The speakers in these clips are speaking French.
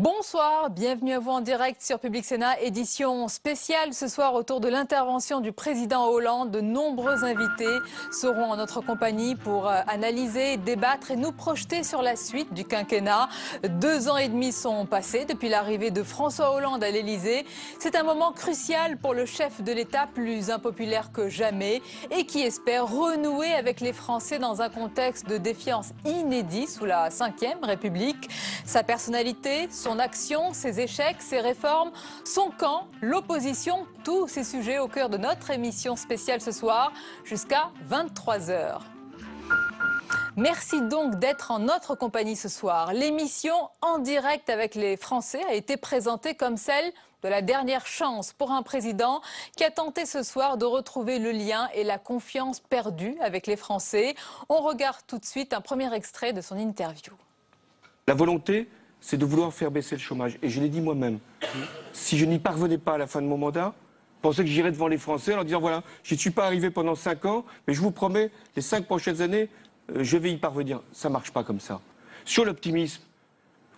Bonsoir, bienvenue à vous en direct sur Public Sénat, édition spéciale ce soir autour de l'intervention du président Hollande. De nombreux invités seront en notre compagnie pour analyser, débattre et nous projeter sur la suite du quinquennat. 2 ans et demi sont passés depuis l'arrivée de François Hollande à l'Élysée. C'est un moment crucial pour le chef de l'État, plus impopulaire que jamais et qui espère renouer avec les Français dans un contexte de défiance inédit sous la Ve République. Sa personnalité, son action, ses échecs, ses réformes, son camp, l'opposition, tous ces sujets au cœur de notre émission spéciale ce soir jusqu'à 23 h. Merci donc d'être en notre compagnie ce soir. L'émission En direct avec les Français a été présentée comme celle de la dernière chance pour un président qui a tenté ce soir de retrouver le lien et la confiance perdue avec les Français. On regarde tout de suite un premier extrait de son interview. La volonté, c'est de vouloir faire baisser le chômage. Et je l'ai dit moi-même. Si je n'y parvenais pas à la fin de mon mandat, je pensais que j'irais devant les Français en leur disant voilà, je n'y suis pas arrivé pendant 5 ans, mais je vous promets, les 5 prochaines années, je vais y parvenir. Ça ne marche pas comme ça. Sur l'optimisme,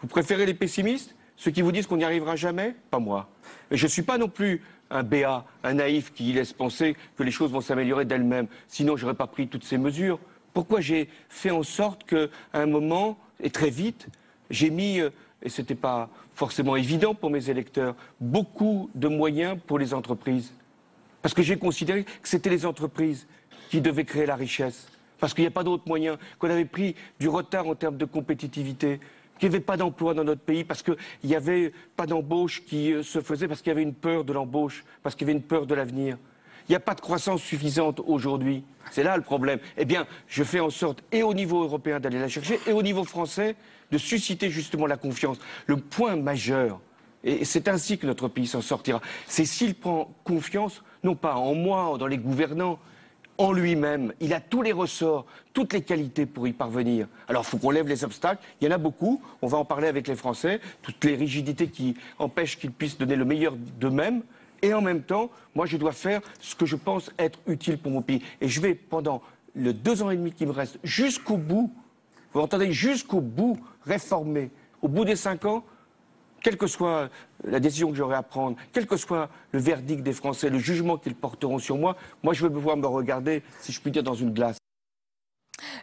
vous préférez les pessimistes? Ceux qui vous disent qu'on n'y arrivera jamais? Pas moi. Mais je ne suis pas non plus un béat, un naïf qui laisse penser que les choses vont s'améliorer d'elles-mêmes. Sinon, je n'aurais pas pris toutes ces mesures. Pourquoi j'ai fait en sorte qu'à un moment, et très vite, j'ai mis, et ce n'était pas forcément évident pour mes électeurs, beaucoup de moyens pour les entreprises. Parce que j'ai considéré que c'était les entreprises qui devaient créer la richesse. Parce qu'il n'y a pas d'autres moyens, qu'on avait pris du retard en termes de compétitivité, qu'il n'y avait pas d'emploi dans notre pays, parce qu'il n'y avait pas d'embauche qui se faisait, parce qu'il y avait une peur de l'embauche, parce qu'il y avait une peur de l'avenir. Il n'y a pas de croissance suffisante aujourd'hui. C'est là le problème. Eh bien, je fais en sorte, et au niveau européen d'aller la chercher, et au niveau français, de susciter justement la confiance. Le point majeur, et c'est ainsi que notre pays s'en sortira, c'est s'il prend confiance, non pas en moi, dans les gouvernants, en lui-même. Il a tous les ressorts, toutes les qualités pour y parvenir. Alors, il faut qu'on lève les obstacles. Il y en a beaucoup. On va en parler avec les Français. Toutes les rigidités qui empêchent qu'ils puissent donner le meilleur d'eux-mêmes. Et en même temps, moi, je dois faire ce que je pense être utile pour mon pays. Et je vais, pendant les 2 ans et demi qui me restent, jusqu'au bout, vous entendez, jusqu'au bout, réformer. Au bout des 5 ans, quelle que soit la décision que j'aurai à prendre, quel que soit le verdict des Français, le jugement qu'ils porteront sur moi, moi, je vais pouvoir me regarder, si je puis dire, dans une glace.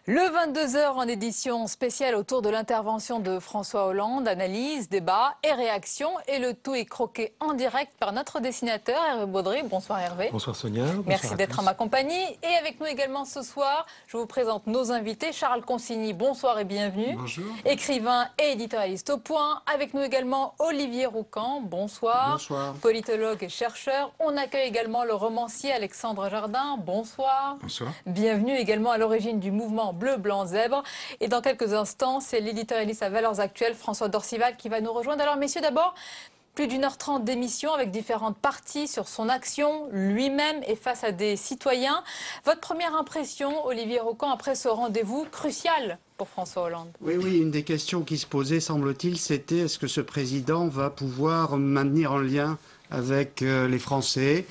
Le 22 h en édition spéciale autour de l'intervention de François Hollande, analyse, débat et réaction. Et le tout est croqué en direct par notre dessinateur Hervé Baudry. Bonsoir Hervé. Bonsoir Sonia. Merci d'être en ma compagnie. Et avec nous également ce soir, je vous présente nos invités. Charles Consigny, bonsoir et bienvenue. Bonjour. Écrivain et éditorialiste au point. Avec nous également Olivier Roucan, bonsoir. Bonsoir. Politologue et chercheur. On accueille également le romancier Alexandre Jardin, bonsoir. Bonsoir. Bienvenue également à l'origine du mouvement Bleu, Blanc, Zèbre. Et dans quelques instants, c'est l'éditorialiste à Valeurs Actuelles, François Dorcival, qui va nous rejoindre. Alors messieurs, d'abord, plus d'1 h 30 d'émission avec différentes parties sur son action, lui-même et face à des citoyens. Votre première impression, Olivier Roucan, après ce rendez-vous crucial pour François Hollande? Oui, une des questions qui se posait, semble-t-il, c'était est-ce que ce président va pouvoir maintenir un lien avec les Français,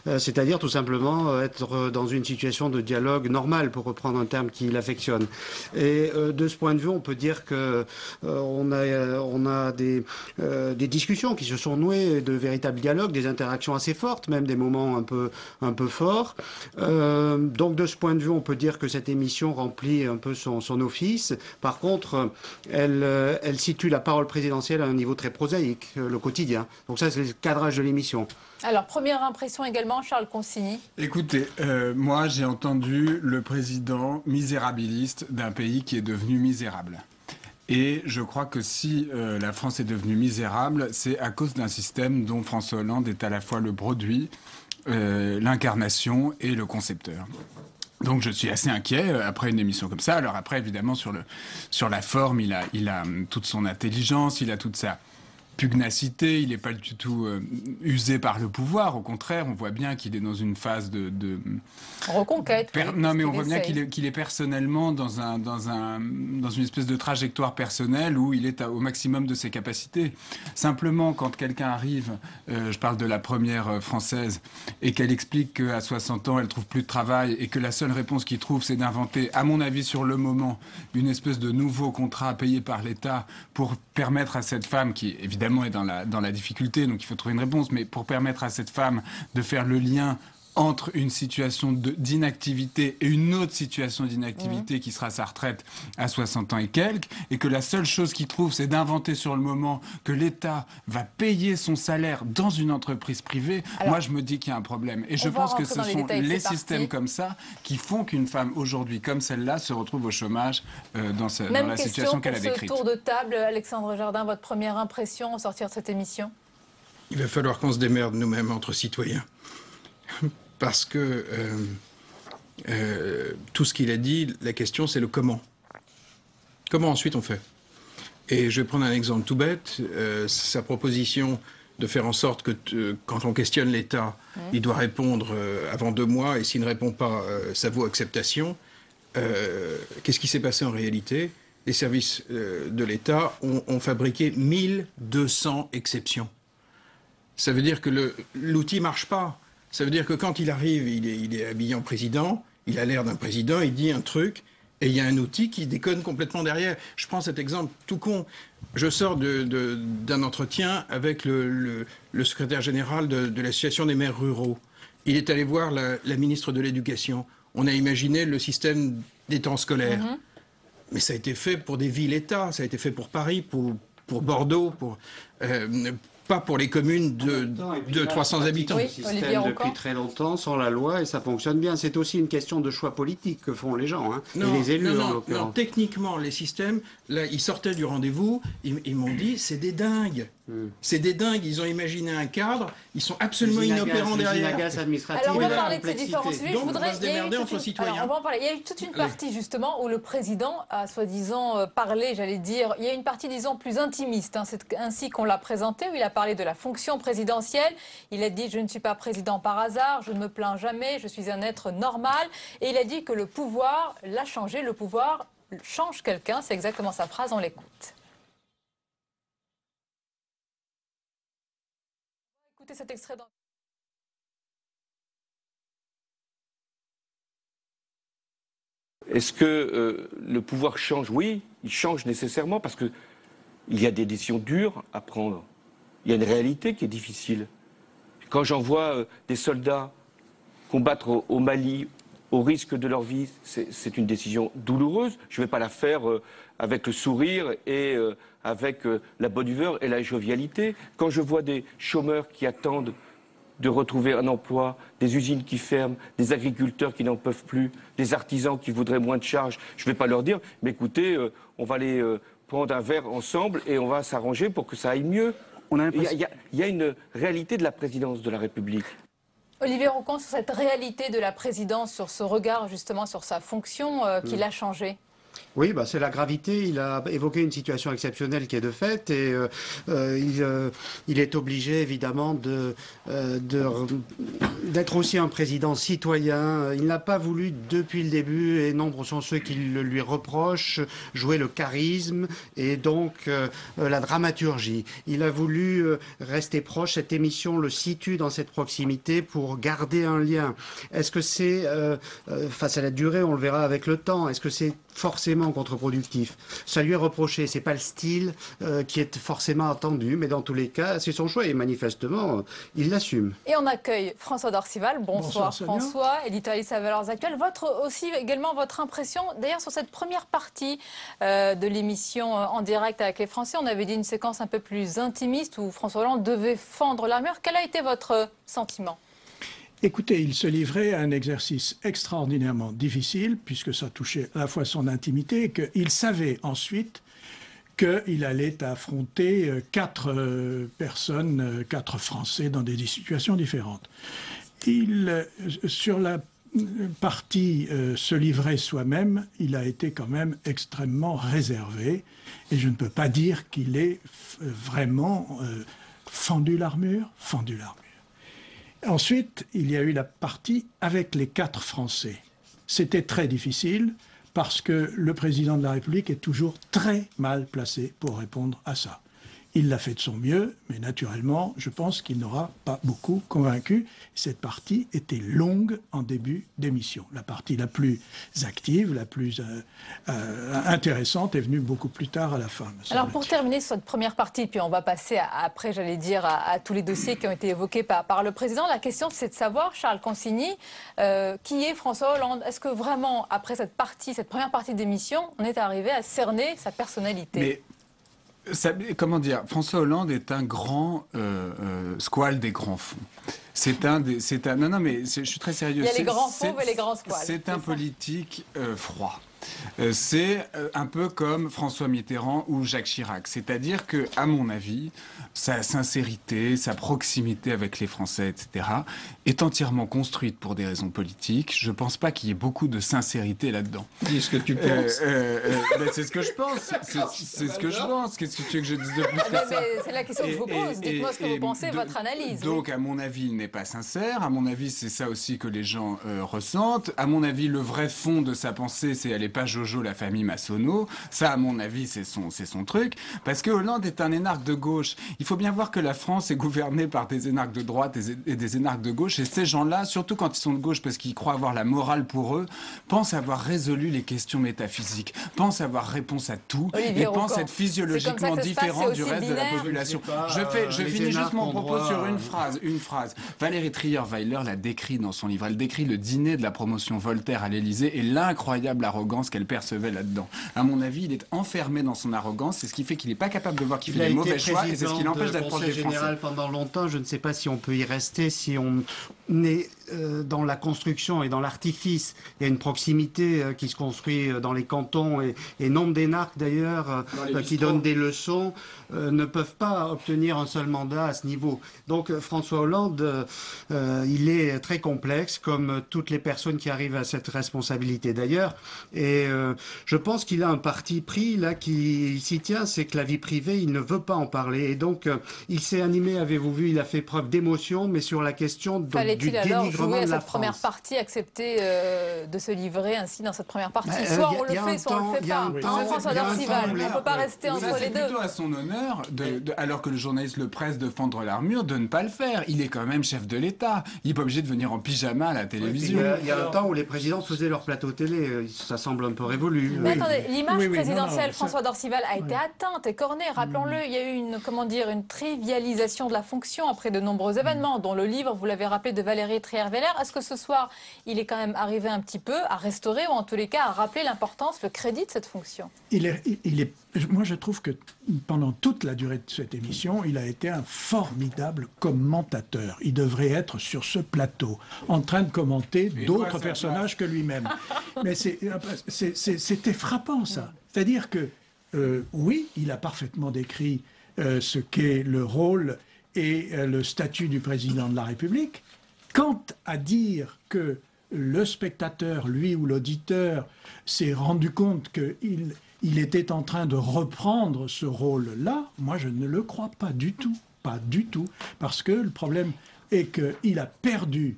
c'est-à-dire tout simplement être dans une situation de dialogue normal, pour reprendre un terme qu'il affectionne. Et de ce point de vue, on peut dire que on a des discussions qui se sont nouées, de véritables dialogues, des interactions assez fortes, même des moments un peu forts. Donc de ce point de vue, on peut dire que cette émission remplit un peu son office. Par contre, elle situe la parole présidentielle à un niveau très prosaïque, le quotidien. Donc ça, c'est le cadrage de l'émission. Alors, première impression également, Charles Consigny. Écoutez, moi j'ai entendu le président misérabiliste d'un pays qui est devenu misérable. Et je crois que si la France est devenue misérable, c'est à cause d'un système dont François Hollande est à la fois le produit, l'incarnation et le concepteur. Donc je suis assez inquiet après une émission comme ça. Alors après, évidemment, sur la forme, il a toute son intelligence, il a toute sa pugnacité, il n'est pas du tout usé par le pouvoir. Au contraire, on voit bien qu'il est dans une phase de reconquête. Non, mais on voit bien qu'il est personnellement dans une espèce de trajectoire personnelle où il est au maximum de ses capacités. Simplement, quand quelqu'un arrive, je parle de la première française, et qu'elle explique qu'à 60 ans, elle trouve plus de travail et que la seule réponse qu'il trouve, c'est d'inventer, à mon avis, sur le moment, une espèce de nouveau contrat payé par l'État pour permettre à cette femme qui, évidemment, évidemment est dans la difficulté, donc il faut trouver une réponse. Mais pour permettre à cette femme de faire le lien entre une situation d'inactivité et une autre situation d'inactivité qui sera sa retraite à 60 ans et quelques, et que la seule chose qu'il trouve, c'est d'inventer sur le moment que l'État va payer son salaire dans une entreprise privée, moi je me dis qu'il y a un problème. Et je pense que ce sont les systèmes comme ça qui font qu'une femme aujourd'hui comme celle-là se retrouve au chômage dans la situation qu'elle a décrite. Tour de table, Alexandre Jardin, votre première impression au sortir de cette émission? Il va falloir qu'on se démerde nous-mêmes entre citoyens. Parce que tout ce qu'il a dit, la question c'est le comment. Comment ensuite on fait? Et je vais prendre un exemple tout bête. Sa proposition de faire en sorte que quand on questionne l'État, il doit répondre avant 2 mois, et s'il ne répond pas, ça vaut acceptation. Qu'est-ce qui s'est passé en réalité? Les services de l'État ont fabriqué 1200 exceptions. Ça veut dire que l'outil ne marche pas. Ça veut dire que quand il arrive, il est habillé en président, il a l'air d'un président, il dit un truc, et il y a un outil qui déconne complètement derrière. Je prends cet exemple tout con. Je sors d'un entretien avec le secrétaire général de l'Association des maires ruraux. Il est allé voir la ministre de l'Éducation. On a imaginé le système des temps scolaires. Mais ça a été fait pour des villes-États, ça a été fait pour Paris, pour Bordeaux, pas pour les communes de 300 habitants. Oui, le système depuis très longtemps, sans la loi, et ça fonctionne bien. C'est aussi une question de choix politique que font les gens, et les élus en l'occurrence. Non, techniquement, les systèmes, là, ils sortaient du rendez-vous, ils m'ont dit, c'est des dingues. C'est des dingues, ils ont imaginé un cadre, ils sont absolument inopérants derrière. Alors on va parler de ces différents sujets. Donc on va se démerder entre citoyens. Il y a eu toute une partie justement où le président a soi-disant parlé, j'allais dire, il y a une partie disons plus intimiste, c'est ainsi qu'on l'a présenté, où il a parlé de la fonction présidentielle. Il a dit je ne suis pas président par hasard, je ne me plains jamais, je suis un être normal. Et il a dit que le pouvoir l'a changé, le pouvoir change quelqu'un, c'est exactement sa phrase, on l'écoute. Écoutez cet extrait dans... Est-ce que le pouvoir change? Oui, il change nécessairement parce qu'il y a des décisions dures à prendre. Il y a une réalité qui est difficile. Quand j'en vois des soldats combattre au Mali au risque de leur vie, c'est une décision douloureuse. Je ne vais pas la faire avec le sourire et avec la bonne humeur et la jovialité. Quand je vois des chômeurs qui attendent de retrouver un emploi, des usines qui ferment, des agriculteurs qui n'en peuvent plus, des artisans qui voudraient moins de charges, je ne vais pas leur dire, mais écoutez, on va aller prendre un verre ensemble et on va s'arranger pour que ça aille mieux. Il y a une réalité de la présidence de la République. Olivier Roucon, sur cette réalité de la présidence, sur ce regard justement sur sa fonction qui l'a changé. Oui, c'est la gravité. Il a évoqué une situation exceptionnelle qui est de fait et il est obligé évidemment d'être aussi un président citoyen. Il n'a pas voulu depuis le début, et nombreux sont ceux qui le lui reprochent, jouer le charisme et donc la dramaturgie. Il a voulu rester proche. Cette émission le situe dans cette proximité pour garder un lien. Est-ce que c'est, face à la durée, on le verra avec le temps, est-ce que c'est forcément contre-productif? Ça lui est reproché, c'est pas le style qui est forcément attendu, mais dans tous les cas, c'est son choix et manifestement, il l'assume. Et on accueille François Dorcival. Bonsoir François, éditorialiste à Valeurs Actuelles. Également votre impression, d'ailleurs sur cette première partie de l'émission en direct avec les Français, on avait dit une séquence un peu plus intimiste où François Hollande devait fendre l'armure. Quel a été votre sentiment ? Écoutez, il se livrait à un exercice extraordinairement difficile, puisque ça touchait à la fois son intimité, et qu'il savait ensuite qu'il allait affronter 4 personnes, 4 Français dans des situations différentes. Sur la partie se livrer soi-même, il a été quand même extrêmement réservé, et je ne peux pas dire qu'il ait vraiment fendu l'armure. Ensuite, il y a eu la partie avec les 4 Français. C'était très difficile parce que le président de la République est toujours très mal placé pour répondre à ça. Il l'a fait de son mieux, mais naturellement, je pense qu'il n'aura pas beaucoup convaincu. Cette partie était longue en début d'émission. La partie la plus active, la plus intéressante est venue beaucoup plus tard à la fin. Alors pour terminer sur cette première partie, puis on va passer après, j'allais dire, à tous les dossiers qui ont été évoqués par le président. La question, c'est de savoir, Charles Consigny, qui est François Hollande. Est-ce que vraiment, après cette première partie d'émission, on est arrivé à cerner sa personnalité? Comment dire, François Hollande est un grand squale des grands fonds. Non, mais je suis très sérieux. Il y a les grands fauves et les grands squales. C'est un politique froid. C'est un peu comme François Mitterrand ou Jacques Chirac. C'est-à-dire que, à mon avis, sa sincérité, sa proximité avec les Français, etc., est entièrement construite pour des raisons politiques. Je ne pense pas qu'il y ait beaucoup de sincérité là-dedans. Dis ce que tu penses. C'est ce que je pense. C'est ce que je pense. Qu'est-ce que tu veux que je dise de plus que ça? C'est la question que je vous pose. Dites-moi ce que vous pensez, votre analyse. Donc, à mon avis, il n'est pas sincère. À mon avis, c'est ça aussi que les gens ressentent. À mon avis, le vrai fond de sa pensée, c'est elle n'est pas Jojo, la famille Massonneau. Ça, à mon avis, c'est son truc. Parce que Hollande est un énarque de gauche. Il faut bien voir que la France est gouvernée par des énarques de droite et des énarques de gauche. Et ces gens-là, surtout quand ils sont de gauche, parce qu'ils croient avoir la morale pour eux, pensent avoir résolu les questions métaphysiques, pensent avoir réponse à tout, et pensent être physiologiquement différents du reste de la population. Je finis juste mon propos sur une phrase. Valérie Trierweiler l'a décrit dans son livre. Elle décrit le dîner de la promotion Voltaire à l'Élysée et l'incroyable arrogance qu'elle percevait là-dedans. À mon avis, il est enfermé dans son arrogance. C'est ce qui fait qu'il n'est pas capable de voir qu'il fait des mauvais choix et c'est ce qui l'empêche d'être proche des Français. Général pendant longtemps, je ne sais pas si on peut y rester, si on est dans la construction et dans l'artifice. Il y a une proximité qui se construit dans les cantons et nombre d'énarques d'ailleurs qui donnent des leçons ne peuvent pas obtenir un seul mandat à ce niveau. Donc François Hollande, il est très complexe comme toutes les personnes qui arrivent à cette responsabilité d'ailleurs. Et je pense qu'il a un parti pris là qui s'y tient, c'est que la vie privée, il ne veut pas en parler. Et donc il s'est animé, avez-vous vu, il a fait preuve d'émotion, mais sur la question du dénigrement de la cette première France. partie, accepter de se livrer ainsi dans cette première partie. Soit on le fait, soit on le fait pas. François d'Orcival, on ne peut pas rester entre les deux. C'est plutôt à son honneur, alors que le journaliste le presse de fendre l'armure, de ne pas le faire. Il est quand même chef de l'État. Il n'est pas obligé de venir en pyjama à la télévision. Il y a un temps où les présidents faisaient leur plateau télé. Ça semble un peu révolu. Mais attendez, l'image présidentielle, François d'Orcival, a été atteinte et cornée. Rappelons-le, il y a eu une trivialisation de la fonction après de nombreux événements, dont le livre, vous l'avez rappelé, de Valérie Trierweiler. Est-ce que ce soir, il est quand même arrivé un petit peu à restaurer, ou en tous les cas à rappeler l'importance, le crédit de cette fonction? Moi, je trouve que pendant toute la durée de cette émission, il a été un formidable commentateur. Il devrait être sur ce plateau, en train de commenter d'autres personnages que lui-même. Mais c'était frappant, ça. C'est-à-dire que, oui, il a parfaitement décrit ce qu'est le rôle et le statut du président de la République. Quant à dire que le spectateur, lui ou l'auditeur, s'est rendu compte qu'il était en train de reprendre ce rôle-là, moi je ne le crois pas du tout. Pas du tout. Parce que le problème est qu'il a perdu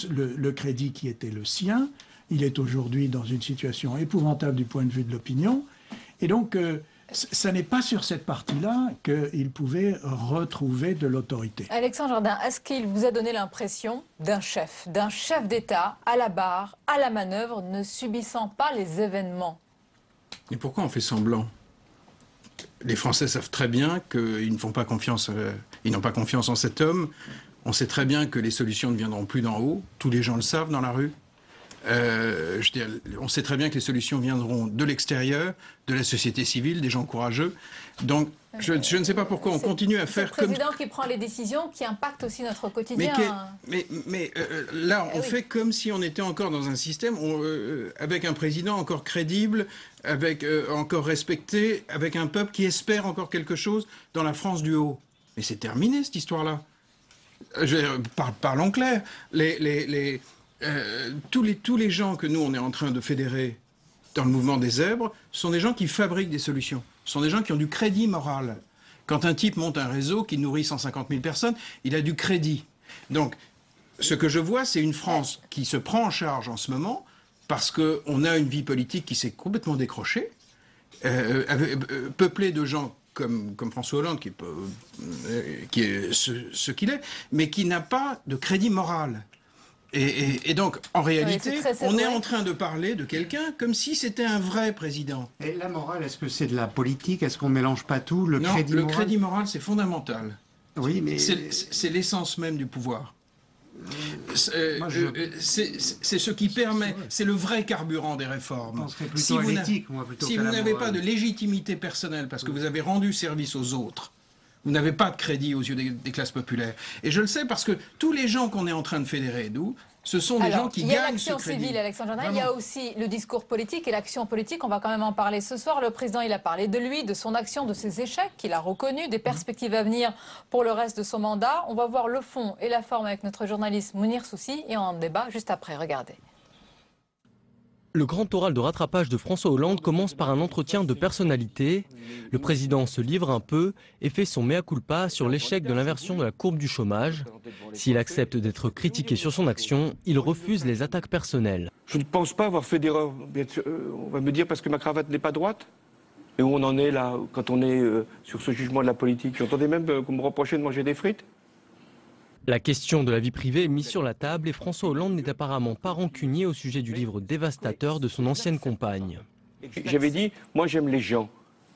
le crédit qui était le sien. Il est aujourd'hui dans une situation épouvantable du point de vue de l'opinion. Et donc, ça n'est pas sur cette partie-là qu'il pouvait retrouver de l'autorité. Alexandre Jardin, est-ce qu'il vous a donné l'impression d'un chef d'État à la barre, à la manœuvre, ne subissant pas les événements? Et pourquoi on fait semblant? Les Français savent très bien qu'ils ne font pas confiance, ils n'ont pas confiance en cet homme. On sait très bien que les solutions ne viendront plus d'en haut. Tous les gens le savent dans la rue. On sait très bien que les solutions viendront de l'extérieur, de la société civile, des gens courageux. Donc, je ne sais pas pourquoi on continue à faire comme... C'est le président qui prend les décisions qui impactent aussi notre quotidien. Mais là, on fait comme si on était encore dans un système avec un président encore crédible, avec encore respecté, avec un peuple qui espère encore quelque chose dans la France du haut. Mais c'est terminé, cette histoire-là. Parlons clair. Tous les gens que nous, on est en train de fédérer dans le mouvement des zèbres sont des gens qui fabriquent des solutions. Ce sont des gens qui ont du crédit moral. Quand un type monte un réseau qui nourrit 150 000 personnes, il a du crédit. Donc, ce que je vois, c'est une France qui se prend en charge en ce moment parce qu'on a une vie politique qui s'est complètement décrochée, peuplée de gens comme François Hollande, qui est ce qu'il est, mais qui n'a pas de crédit moral. Et donc, en réalité, on est en train de parler de quelqu'un comme si c'était un vrai président. Et la morale, est-ce que c'est de la politique? Est-ce qu'on ne mélange pas tout? Le crédit moral, c'est fondamental. Oui, mais... C'est l'essence même du pouvoir. C'est ce qui permet, c'est le vrai carburant des réformes. Si vous n'avez pas de légitimité personnelle parce que vous avez rendu service aux autres, vous n'avez pas de crédit aux yeux des classes populaires. Et je le sais parce que tous les gens qu'on est en train de fédérer, nous, ce sont des gens qui gagnent ce crédit. Il y a l'action civile, Alexandre Jardin. Il y a aussi le discours politique et l'action politique. On va quand même en parler ce soir. Le président, il a parlé de lui, de son action, de ses échecs qu'il a reconnus, des perspectives à venir pour le reste de son mandat. On va voir le fond et la forme avec notre journaliste Mounir Soussi et on en débat juste après. Regardez. Le grand oral de rattrapage de François Hollande commence par un entretien de personnalité. Le président se livre un peu et fait son mea culpa sur l'échec de l'inversion de la courbe du chômage. S'il accepte d'être critiqué sur son action, il refuse les attaques personnelles. Je ne pense pas avoir fait d'erreur. On va me dire parce que ma cravate n'est pas droite. Et où on en est là, quand on est sur ce jugement de la politique. J'entendais même qu'on me reprochait de manger des frites. La question de la vie privée est mise sur la table et François Hollande n'est apparemment pas rancunier au sujet du livre dévastateur de son ancienne compagne. J'avais dit, moi j'aime les gens.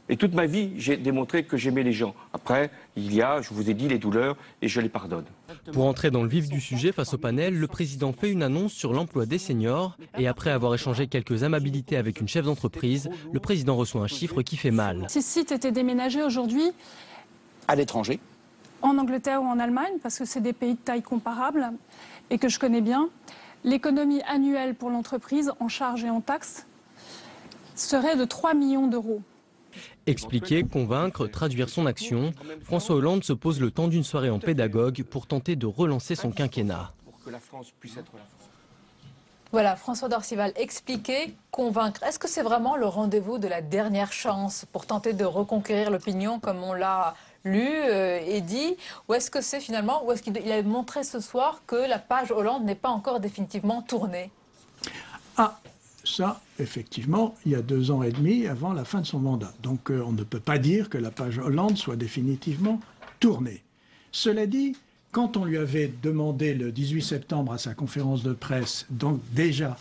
Et toute ma vie, j'ai démontré que j'aimais les gens. Après, il y a, je vous ai dit, les douleurs et je les pardonne. Pour entrer dans le vif du sujet face au panel, le président fait une annonce sur l'emploi des seniors. Et après avoir échangé quelques amabilités avec une chef d'entreprise, le président reçoit un chiffre qui fait mal. Ces sites étaient déménagés aujourd'hui à l'étranger, en Angleterre ou en Allemagne, parce que c'est des pays de taille comparable et que je connais bien. L'économie annuelle pour l'entreprise, en charges et en taxes, serait de 3 millions d'euros. Expliquer, convaincre, traduire son action, François Hollande se pose le temps d'une soirée en pédagogue pour tenter de relancer son quinquennat. Voilà, François Dorcival, expliquer, convaincre. Est-ce que c'est vraiment le rendez-vous de la dernière chance pour tenter de reconquérir l'opinion comme on l'a lu et dit? Ou est-ce que c'est finalement, ou est-ce qu'il a montré ce soir que la page Hollande n'est pas encore définitivement tournée? Ah, ça, effectivement, il y a 2 ans et demi avant la fin de son mandat. Donc on ne peut pas dire que la page Hollande soit définitivement tournée. Cela dit, quand on lui avait demandé le 18 septembre à sa conférence de presse, donc déjà,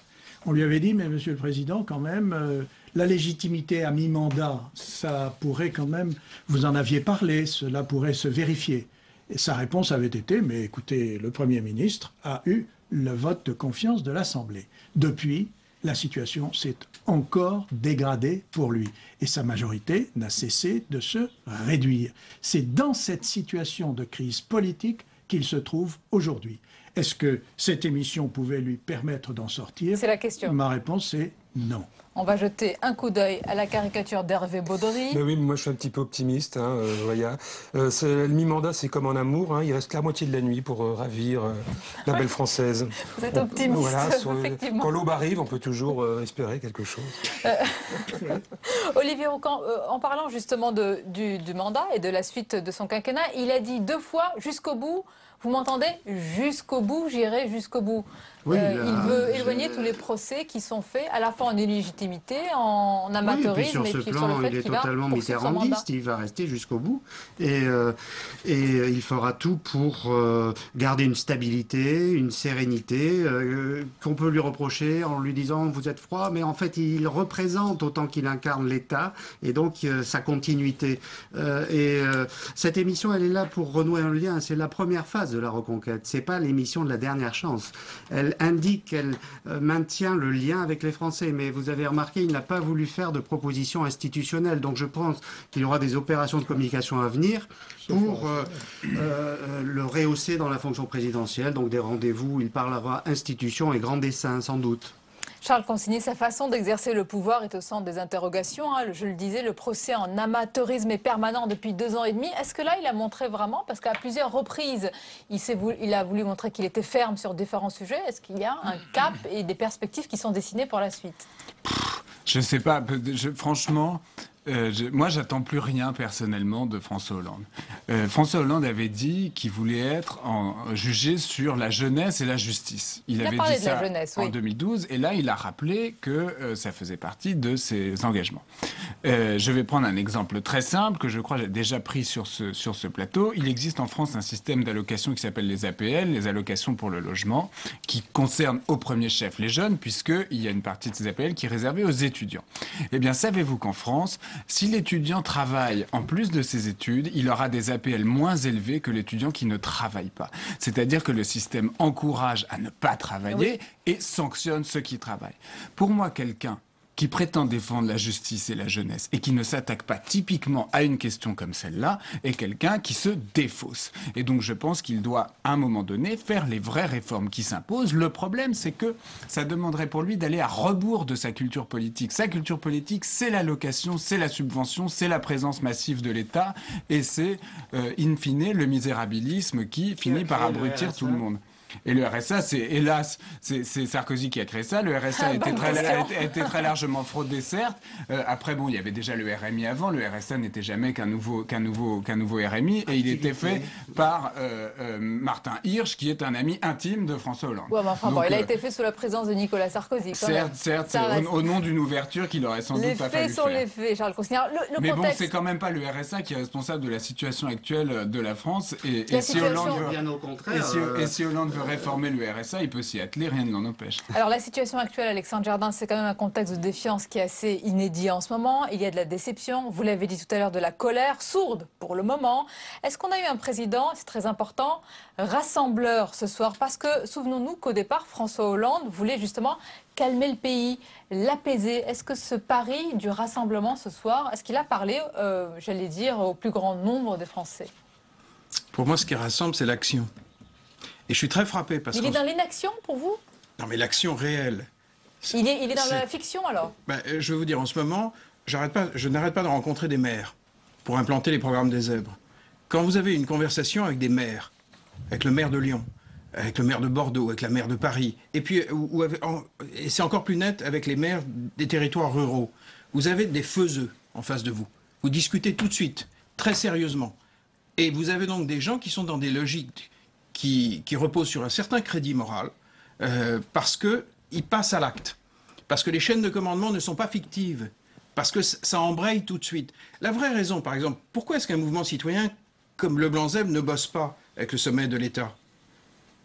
on lui avait dit, mais Monsieur le Président, quand même, la légitimité à mi-mandat, ça pourrait quand même, vous en aviez parlé, cela pourrait se vérifier. Et sa réponse avait été, mais écoutez, le Premier ministre a eu le vote de confiance de l'Assemblée. Depuis, la situation s'est encore dégradée pour lui. Et sa majorité n'a cessé de se réduire. C'est dans cette situation de crise politique qu'il se trouve aujourd'hui. Est-ce que cette émission pouvait lui permettre d'en sortir? C'est la question. Ma réponse est non. On va jeter un coup d'œil à la caricature d'Hervé Baudry. Ben oui, moi je suis un petit peu optimiste. Le mi-mandat, c'est comme en amour. Il reste la moitié de la nuit pour ravir la belle française. Vous êtes optimiste, voilà, effectivement. Quand l'aube arrive, on peut toujours espérer quelque chose. Olivier Roucan, en parlant justement du mandat et de la suite de son quinquennat, il a dit 2 fois jusqu'au bout. Vous m'entendez? Jusqu'au bout, j'irai jusqu'au bout. Oui, il veut éloigner tous les procès qui sont faits, à la fois en illégitimité, en amateurisme, oui, et puis sur le fait qu'il va totalement mitterrandiste, il va rester jusqu'au bout. Et il fera tout pour garder une stabilité, une sérénité, qu'on peut lui reprocher en lui disant « vous êtes froid », mais en fait, il représente autant qu'il incarne l'État, et donc sa continuité. Cette émission, elle est là pour renouer un lien, c'est la première phase de la reconquête, c'est pas l'émission de la dernière chance. Elle indique qu'elle maintient le lien avec les Français. Mais vous avez remarqué, il n'a pas voulu faire de propositions institutionnelles. Donc je pense qu'il y aura des opérations de communication à venir pour le rehausser dans la fonction présidentielle. Donc des rendez-vous, il parlera institutions et grands dessins, sans doute. Charles Consigny, sa façon d'exercer le pouvoir est au centre des interrogations. Je le disais, le procès en amateurisme est permanent depuis 2 ans et demi. Est-ce que là, il a montré vraiment, parce qu'à plusieurs reprises, il a voulu montrer qu'il était ferme sur différents sujets. Est-ce qu'il y a un cap et des perspectives qui sont dessinées pour la suite? Je ne sais pas. Franchement, Moi, j'attends plus rien personnellement de François Hollande. François Hollande avait dit qu'il voulait être jugé sur la jeunesse et la justice. Il avait parlé dit de la ça jeunesse, en oui. 2012, et là, il a rappelé que ça faisait partie de ses engagements. Je vais prendre un exemple très simple que je crois j'ai déjà pris sur ce plateau. Il existe en France un système d'allocation qui s'appelle les APL, les allocations pour le logement, qui concerne au premier chef les jeunes, puisqu'il y a une partie de ces APL qui est réservée aux étudiants. Eh bien, savez-vous qu'en France, si l'étudiant travaille en plus de ses études, il aura des APL moins élevés que l'étudiant qui ne travaille pas. C'est-à-dire que le système encourage à ne pas travailler et sanctionne ceux qui travaillent. Pour moi, quelqu'un qui prétend défendre la justice et la jeunesse et qui ne s'attaque pas typiquement à une question comme celle-là est quelqu'un qui se défausse. Et donc je pense qu'il doit, à un moment donné, faire les vraies réformes qui s'imposent. Le problème, c'est que ça demanderait pour lui d'aller à rebours de sa culture politique. Sa culture politique, c'est l'allocation, c'est la subvention, c'est la présence massive de l'État et c'est, in fine, le misérabilisme qui finit par abrutir tout le monde. Et le RSA, hélas, c'est Sarkozy qui a créé ça. Le RSA a été très largement fraudé, certes. Après, bon, il y avait déjà le RMI avant. Le RSA n'était jamais qu'un nouveau RMI. Et il était fait par Martin Hirsch, qui est un ami intime de François Hollande. Ouais, mais enfin, Donc, il a été fait sous la présence de Nicolas Sarkozy. Certes, au nom d'une ouverture qu'il aurait sans doute pas fallu faire. Les faits sont les faits, Charles Consignac. Mais contexte... bon, c'est quand même pas le RSA qui est responsable de la situation actuelle de la France. Et si Hollande veut réformer le RSA, il peut s'y atteler, rien ne l'en empêche. Alors la situation actuelle, Alexandre Jardin, c'est quand même un contexte de défiance qui est assez inédit en ce moment. Il y a de la déception, vous l'avez dit tout à l'heure, de la colère, sourde pour le moment. Est-ce qu'on a eu un président, c'est très important, rassembleur ce soir? Parce que souvenons-nous qu'au départ, François Hollande voulait justement calmer le pays, l'apaiser. Est-ce que ce pari du rassemblement ce soir, est-ce qu'il a parlé, j'allais dire, au plus grand nombre des Français? Pour moi, ce qui rassemble, c'est l'action. Et je suis très frappé parce que... Il est dans l'inaction pour vous? Non, mais l'action réelle. Il est dans la fiction alors? Je vais vous dire, en ce moment, je n'arrête pas de rencontrer des maires pour implanter les programmes des zèbres. Quand vous avez une conversation avec des maires, avec le maire de Lyon, avec le maire de Bordeaux, avec la maire de Paris, et puis et c'est encore plus net avec les maires des territoires ruraux, vous avez des faiseux en face de vous. Vous discutez tout de suite, très sérieusement. Et vous avez donc des gens qui sont dans des logiques qui reposent sur un certain crédit moral, parce qu'ils passent à l'acte. Parce que les chaînes de commandement ne sont pas fictives. Parce que ça embraye tout de suite. La vraie raison, par exemple, pourquoi est-ce qu'un mouvement citoyen comme le Blanc-Zèbre ne bosse pas avec le sommet de l'État?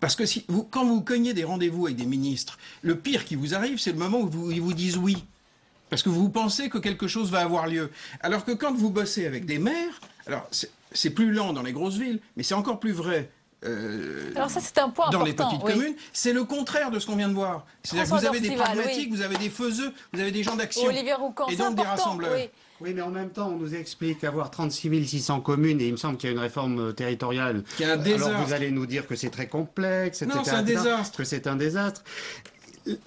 Parce que quand vous cognez des rendez-vous avec des ministres, le pire qui vous arrive, c'est le moment où ils vous disent oui. Parce que vous pensez que quelque chose va avoir lieu. Alors que quand vous bossez avec des maires, alors c'est plus lent dans les grosses villes, mais c'est encore plus vrai alors ça, c'est un point dans important, les petites communes, c'est le contraire de ce qu'on vient de voir. C'est-à-dire que vous avez des pragmatiques, vous avez des faiseux, vous avez des gens d'action, Olivier Roucan, et donc des rassembleurs. Oui, mais en même temps, on nous explique qu'avoir 36 600 communes, et il me semble qu'il y a une réforme territoriale. Qui est un désastre. Alors vous allez nous dire que c'est très complexe, etc. Non, c'est un désastre. Que c'est un désastre.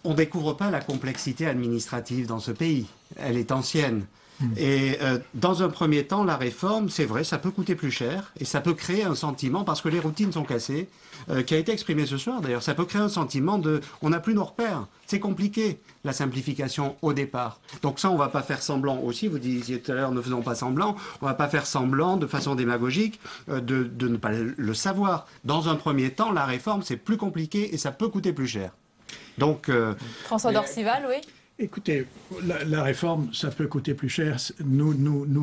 On ne découvre pas la complexité administrative dans ce pays. Elle est ancienne. Et dans un premier temps, la réforme, c'est vrai, ça peut coûter plus cher et ça peut créer un sentiment, parce que les routines sont cassées, qui a été exprimé ce soir d'ailleurs, ça peut créer un sentiment de on n'a plus nos repères. C'est compliqué, la simplification au départ. Donc ça, on ne va pas faire semblant aussi, vous disiez tout à l'heure, ne faisons pas semblant, on ne va pas faire semblant de façon démagogique de ne pas le savoir. Dans un premier temps, la réforme, c'est plus compliqué et ça peut coûter plus cher. Donc, François Dorcival, oui. Écoutez, la réforme, ça peut coûter plus cher. Nous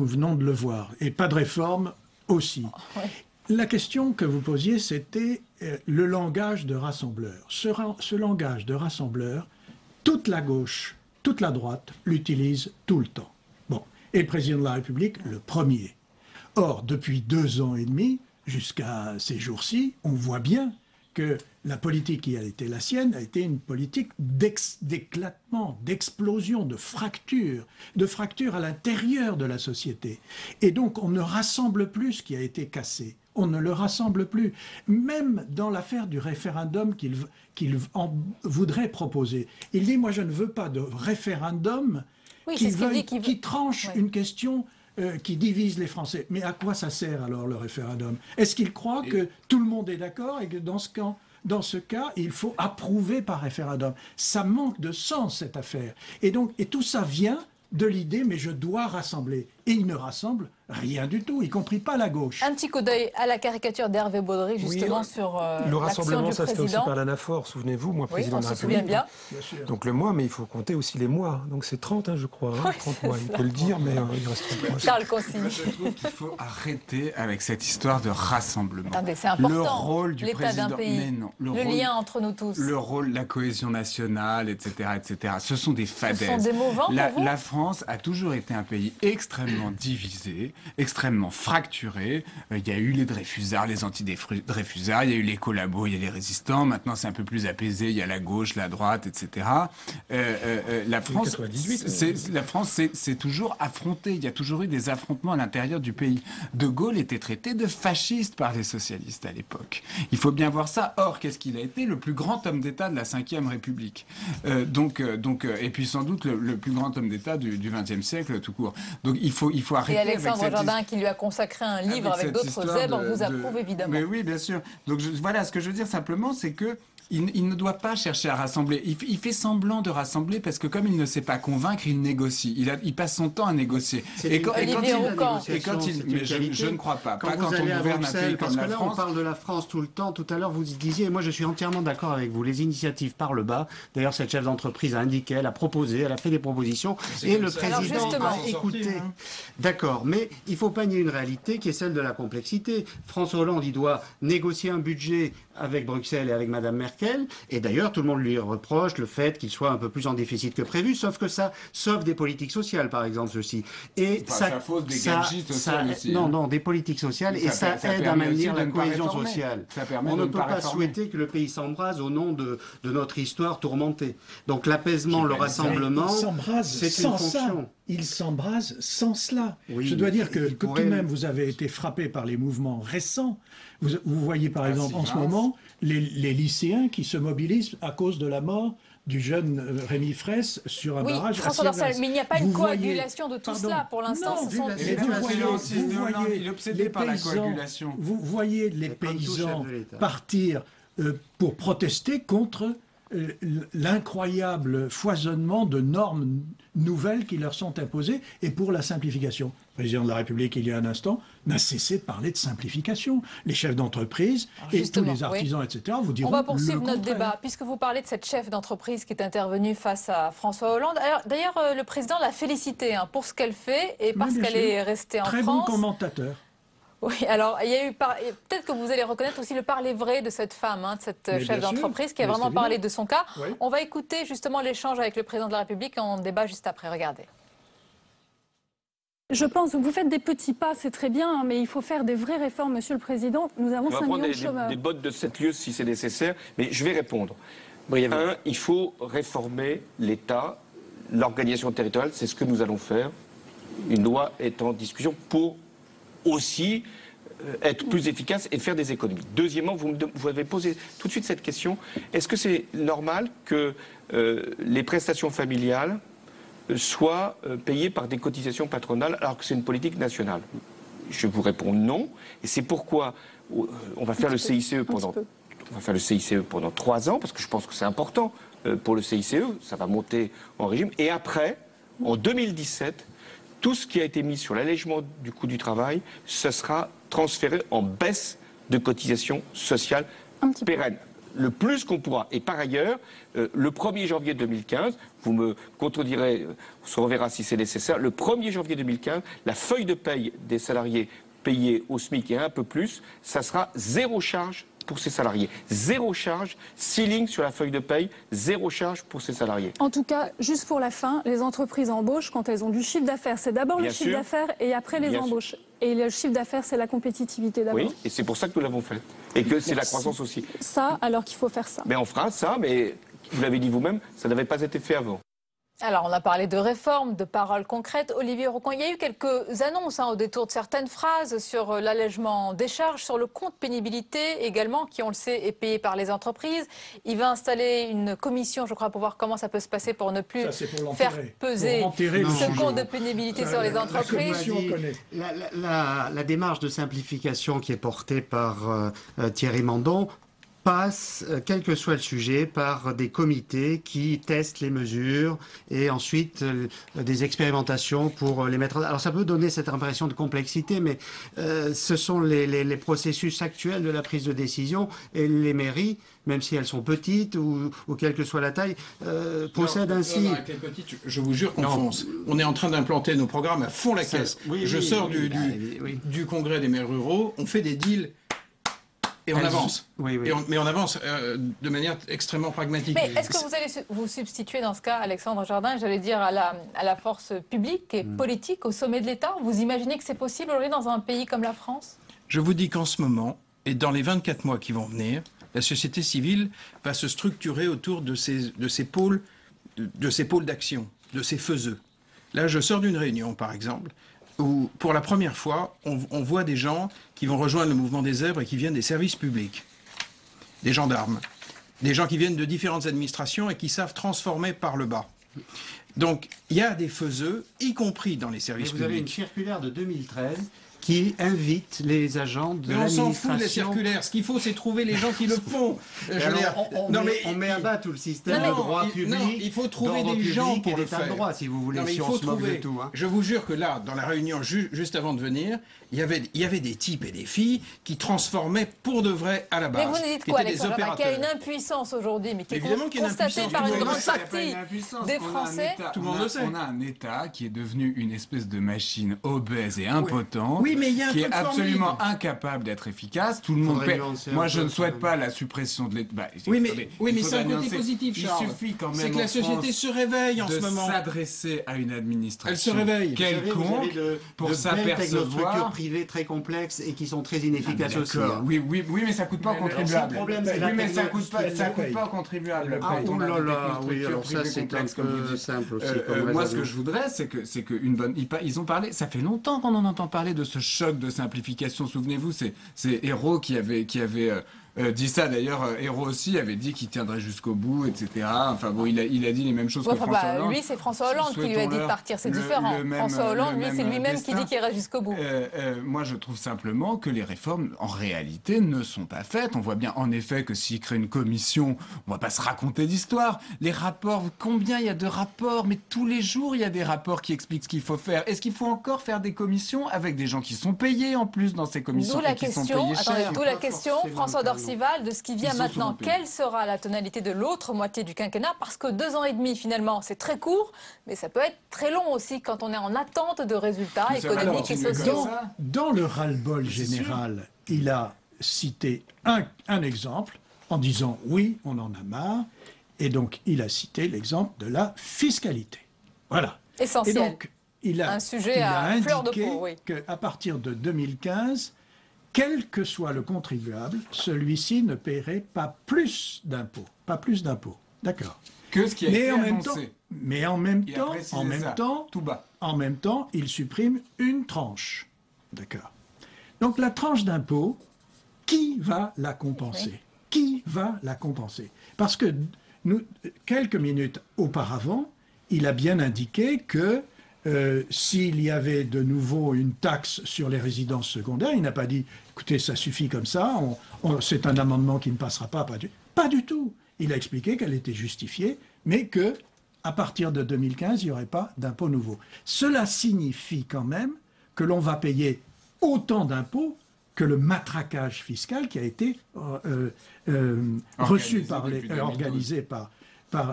venons de le voir. Et pas de réforme aussi. Ouais. La question que vous posiez, c'était le langage de rassembleur. Ce langage de rassembleur, toute la gauche, toute la droite l'utilise tout le temps. Bon. Et le président de la République, le premier. Or, depuis 2 ans et demi, jusqu'à ces jours-ci, on voit bien que la politique qui a été la sienne a été une politique d'éclatement, d'explosion, de fracture à l'intérieur de la société. Et donc on ne rassemble plus ce qui a été cassé. On ne le rassemble plus. Même dans l'affaire du référendum qu'il voudrait proposer. Il dit, moi je ne veux pas de référendum qui tranche une question qui divise les Français. Mais à quoi ça sert alors le référendum? Est-ce qu'il croit que tout le monde est d'accord et que dans ce cas, il faut approuver par référendum? Ça manque de sens, cette affaire. Et tout ça vient de l'idée, mais je dois rassembler. Et il ne rassemble rien du tout, y compris pas la gauche. Un petit coup d'œil à la caricature d'Hervé Baudry, justement, sur le l'action rassemblement, du ça se fait aussi président. par l'anaphore, souvenez-vous, moi, Oui, président on de la se souvient République. bien. Donc le mois, mais il faut compter aussi les mois. Donc c'est 30, hein, je crois. Hein, Oui, 30 mois, il peut le dire, mais il reste 30 mois. Charles Consigny. Je trouve qu'il faut arrêter avec cette histoire de rassemblement. Attendez, c'est important. Le rôle du l'état d'un président, pays, mais non, le rôle, lien entre nous tous. le rôle, la cohésion nationale, etc., etc. Ce sont des fadaises. Ce sont des mots vains pour vous ? La France a toujours été un pays extrêmement divisé, extrêmement fracturé. Il y a eu les Dreyfusards, les anti-Dreyfusards, il y a eu les collabos, il y a les résistants. Maintenant, c'est un peu plus apaisé. Il y a la gauche, la droite, etc. La France, c'est toujours affronté. Il y a toujours eu des affrontements à l'intérieur du pays. De Gaulle était traité de fasciste par les socialistes à l'époque. Il faut bien voir ça. Or, qu'est-ce qu'il a été ? Le plus grand homme d'État de la Ve République. Et puis sans doute le plus grand homme d'État du XXe siècle tout court. Donc il faut arrêter. Et Alexandre avec Jardin, qui lui a consacré un livre avec d'autres zèbres, vous approuve évidemment. Mais oui, bien sûr. Donc voilà, ce que je veux dire simplement, c'est que il ne doit pas chercher à rassembler. Il fait semblant de rassembler parce que comme il ne sait pas convaincre, il négocie. Il passe son temps à négocier. Je ne crois pas. Quand Quand on gouverne un pays parce comme que la là, on France. parle de la France tout le temps. Tout à l'heure, vous disiez, et moi je suis entièrement d'accord avec vous, les initiatives par le bas. D'ailleurs, cette chef d'entreprise a indiqué, elle a proposé, elle a fait des propositions, et le président a écouté. D'accord, mais il faut pas nier une réalité qui est celle de la complexité. François Hollande, il doit négocier un budget avec Bruxelles et avec Madame Merkel, et d'ailleurs tout le monde lui reproche le fait qu'il soit un peu plus en déficit que prévu, sauf que ça sauve des politiques sociales, par exemple, ceci. Et ça fausse des gabegies sociales aussi. Non, des politiques sociales, et ça aide à maintenir la cohésion sociale. On ne peut pas souhaiter que le pays s'embrase au nom de notre histoire tourmentée. Donc l'apaisement, le rassemblement, c'est une fonction. Il s'embrase sans cela. Oui, je dois dire que tout de même, vous avez été frappé par les mouvements récents. Vous voyez par exemple en ce moment les lycéens qui se mobilisent à cause de la mort du jeune Rémi Fraisse sur un barrage. François Dorsal, mais il n'y a pas une coagulation de tout cela pour l'instant. Il est obsédé par la coagulation. Vous voyez les paysans partir pour protester contre l'incroyable foisonnement de normes nouvelles qui leur sont imposées et pour la simplification. Le président de la République, il y a un instant, n'a cessé de parler de simplification. Les chefs d'entreprise et tous les artisans, etc., vous diront. On va poursuivre notre contraire. débat, puisque vous parlez de cette chef d'entreprise qui est intervenue face à François Hollande. D'ailleurs, le président l'a félicitée pour ce qu'elle fait et parce qu'elle est restée en France. Très bon commentateur. Oui, alors il y a eu peut-être que vous allez reconnaître aussi le parler vrai de cette femme, de cette chef d'entreprise qui a vraiment parlé de son cas. Oui. On va écouter justement l'échange avec le président de la République et on débat juste après. Regardez. Je pense que vous faites des petits pas, c'est très bien, mais il faut faire des vraies réformes, Monsieur le Président. Nous avons 5 millions de chômeurs. Des bottes de 7 lieues si c'est nécessaire, mais je vais répondre. Il faut réformer l'État, l'organisation territoriale, c'est ce que nous allons faire. Une loi est en discussion pour aussi être plus efficace et faire des économies. Deuxièmement, vous avez posé tout de suite cette question. Est-ce que c'est normal que les prestations familiales soient payées par des cotisations patronales alors que c'est une politique nationale? Je vous réponds non. Et c'est pourquoi on va faire le CICE pendant 3 ans, parce que je pense que c'est important pour le CICE. Ça va monter en régime. Et après, en 2017, tout ce qui a été mis sur l'allègement du coût du travail, ce sera transféré en baisse de cotisations sociales pérennes. Le plus qu'on pourra. Et par ailleurs, le 1er janvier 2015, vous me contredirez, on se reverra si c'est nécessaire, le 1er janvier 2015, la feuille de paye des salariés payés au SMIC et un peu plus, ça sera 0 charge pour ces salariés. 0 charge, 6 lignes sur la feuille de paye, 0 charge pour ces salariés. En tout cas, juste pour la fin, les entreprises embauchent quand elles ont du chiffre d'affaires. C'est d'abord le chiffre d'affaires et après les embauches. Et le chiffre d'affaires, c'est la compétitivité d'abord. Oui, et c'est pour ça que nous l'avons fait. Et que c'est la croissance aussi. Ça, alors qu'il faut faire ça. Mais on fera ça, mais vous l'avez dit vous-même, ça n'avait pas été fait avant. Alors, on a parlé de réformes, de paroles concrètes. Olivier Rocan, il y a eu quelques annonces au détour de certaines phrases sur l'allègement des charges, sur le compte pénibilité également, qui, on le sait, est payé par les entreprises. Il va installer une commission, je crois, pour voir comment ça peut se passer pour ne plus faire peser ce compte de pénibilité sur les entreprises. La démarche de simplification qui est portée par Thierry Mandon passe, quel que soit le sujet, par des comités qui testent les mesures et ensuite des expérimentations pour les mettre en... Alors ça peut donner cette impression de complexité, mais ce sont les processus actuels de la prise de décision, et les mairies, même si elles sont petites ou quelle que soit la taille, possèdent ainsi... Je vous jure qu'on fonce. On est en train d'implanter nos programmes à fond la caisse. Je sors du congrès des maires ruraux, on fait des deals... Et on avance. Mais on avance de manière extrêmement pragmatique. Mais est-ce que vous allez vous substituer dans ce cas, Alexandre Jardin, j'allais dire à la force publique et politique au sommet de l'État? Vous imaginez que c'est possible aujourd'hui dans un pays comme la France? Je vous dis qu'en ce moment, et dans les 24 mois qui vont venir, la société civile va se structurer autour de ces pôles d'action, de ces faiseux. Là, je sors d'une réunion, par exemple, où, pour la première fois, on voit des gens qui vont rejoindre le mouvement des zèbres et qui viennent des services publics, des gendarmes, des gens qui viennent de différentes administrations et qui savent transformer par le bas. Donc, il y a des faiseux, y compris dans les services publics. Vous avez une circulaire de 2013 qui invite les agents de l'administration... Mais on s'en fout des circulaires. Ce qu'il faut, c'est trouver les gens qui le font. On met à bas tout le système de droit public. Non, il faut trouver des gens pour le faire. Droit, si vous voulez, si on se moque de tout. Je vous jure que là, dans la réunion juste avant de venir, il y avait des types et des filles qui transformaient pour de vrai à la base. Mais vous nous dites quoi, Alexandre, qu'il y a une impuissance aujourd'hui, mais qui est constatée par une grande partie des Français? Tout le monde le sait. On a un État qui est devenu une espèce de machine obèse et impotente. Oui, mais il y a un qui est truc absolument incapable d'être efficace. Tout le monde paie. Moi, je ne souhaite pas la suppression de l'État. Oui, mais c'est un côté positif, Charles. Il suffit quand même. C'est que la société se réveille en ce moment. De s'adresser à une administration. Elle se réveille. Quelconque pour s'apercevoir. Privées très complexes et qui sont très inefficaces aussi. Oui, mais ça coûte pas aux contribuables. Oui, mais ça coûte pas aux contribuables. Oui, alors ça c'est un peu simple aussi. Moi, ce que je voudrais, c'est que une bonne. Ils ont parlé. Ça fait longtemps qu'on en entend parler de ce choc de simplification. Souvenez-vous, c'est Hérault qui avait dit ça. D'ailleurs, Hérault aussi avait dit qu'il tiendrait jusqu'au bout, etc. Enfin bon, il a dit les mêmes choses que François Hollande. Lui, c'est François Hollande qui lui a dit de partir. C'est différent. François Hollande, lui, c'est lui-même qui dit qu'il irait jusqu'au bout. Moi, je trouve simplement que les réformes, en réalité, ne sont pas faites. On voit bien, en effet, que s'il crée une commission, on va pas se raconter d'histoire. Les rapports, combien il y a de rapports? Mais tous les jours, il y a des rapports qui expliquent ce qu'il faut faire. Est-ce qu'il faut encore faire des commissions avec des gens qui sont payés, en plus, dans ces commissions? D'où la question, François Dorcival, de ce qui vient maintenant. Quelle sera la tonalité de l'autre moitié du quinquennat? Parce que 2 ans et demi, finalement, c'est très court, mais ça peut être très long aussi quand on est en attente de résultats économiques et sociaux. Dans le ras-le-bol général, il a cité un exemple en disant « oui, on en a marre », et donc il a cité l'exemple de la fiscalité. Voilà. Essentiel. Et donc, il a fleur de peau, oui. qu'à partir de 2015, quel que soit le contribuable, celui-ci ne paierait pas plus d'impôts. Pas plus d'impôts. D'accord. Que ce qui a été annoncé. Mais en même temps, il supprime une tranche. D'accord. Donc la tranche d'impôt, qui va la compenser? Qui va la compenser? Parce que quelques minutes auparavant, il a bien indiqué que s'il y avait de nouveau une taxe sur les résidences secondaires, il n'a pas dit « écoutez, ça suffit comme ça, c'est un amendement qui ne passera pas ». Pas du tout. Il a expliqué qu'elle était justifiée, mais que à partir de 2015, il n'y aurait pas d'impôt nouveau. Cela signifie quand même que l'on va payer autant d'impôts que le matraquage fiscal qui a été organisé par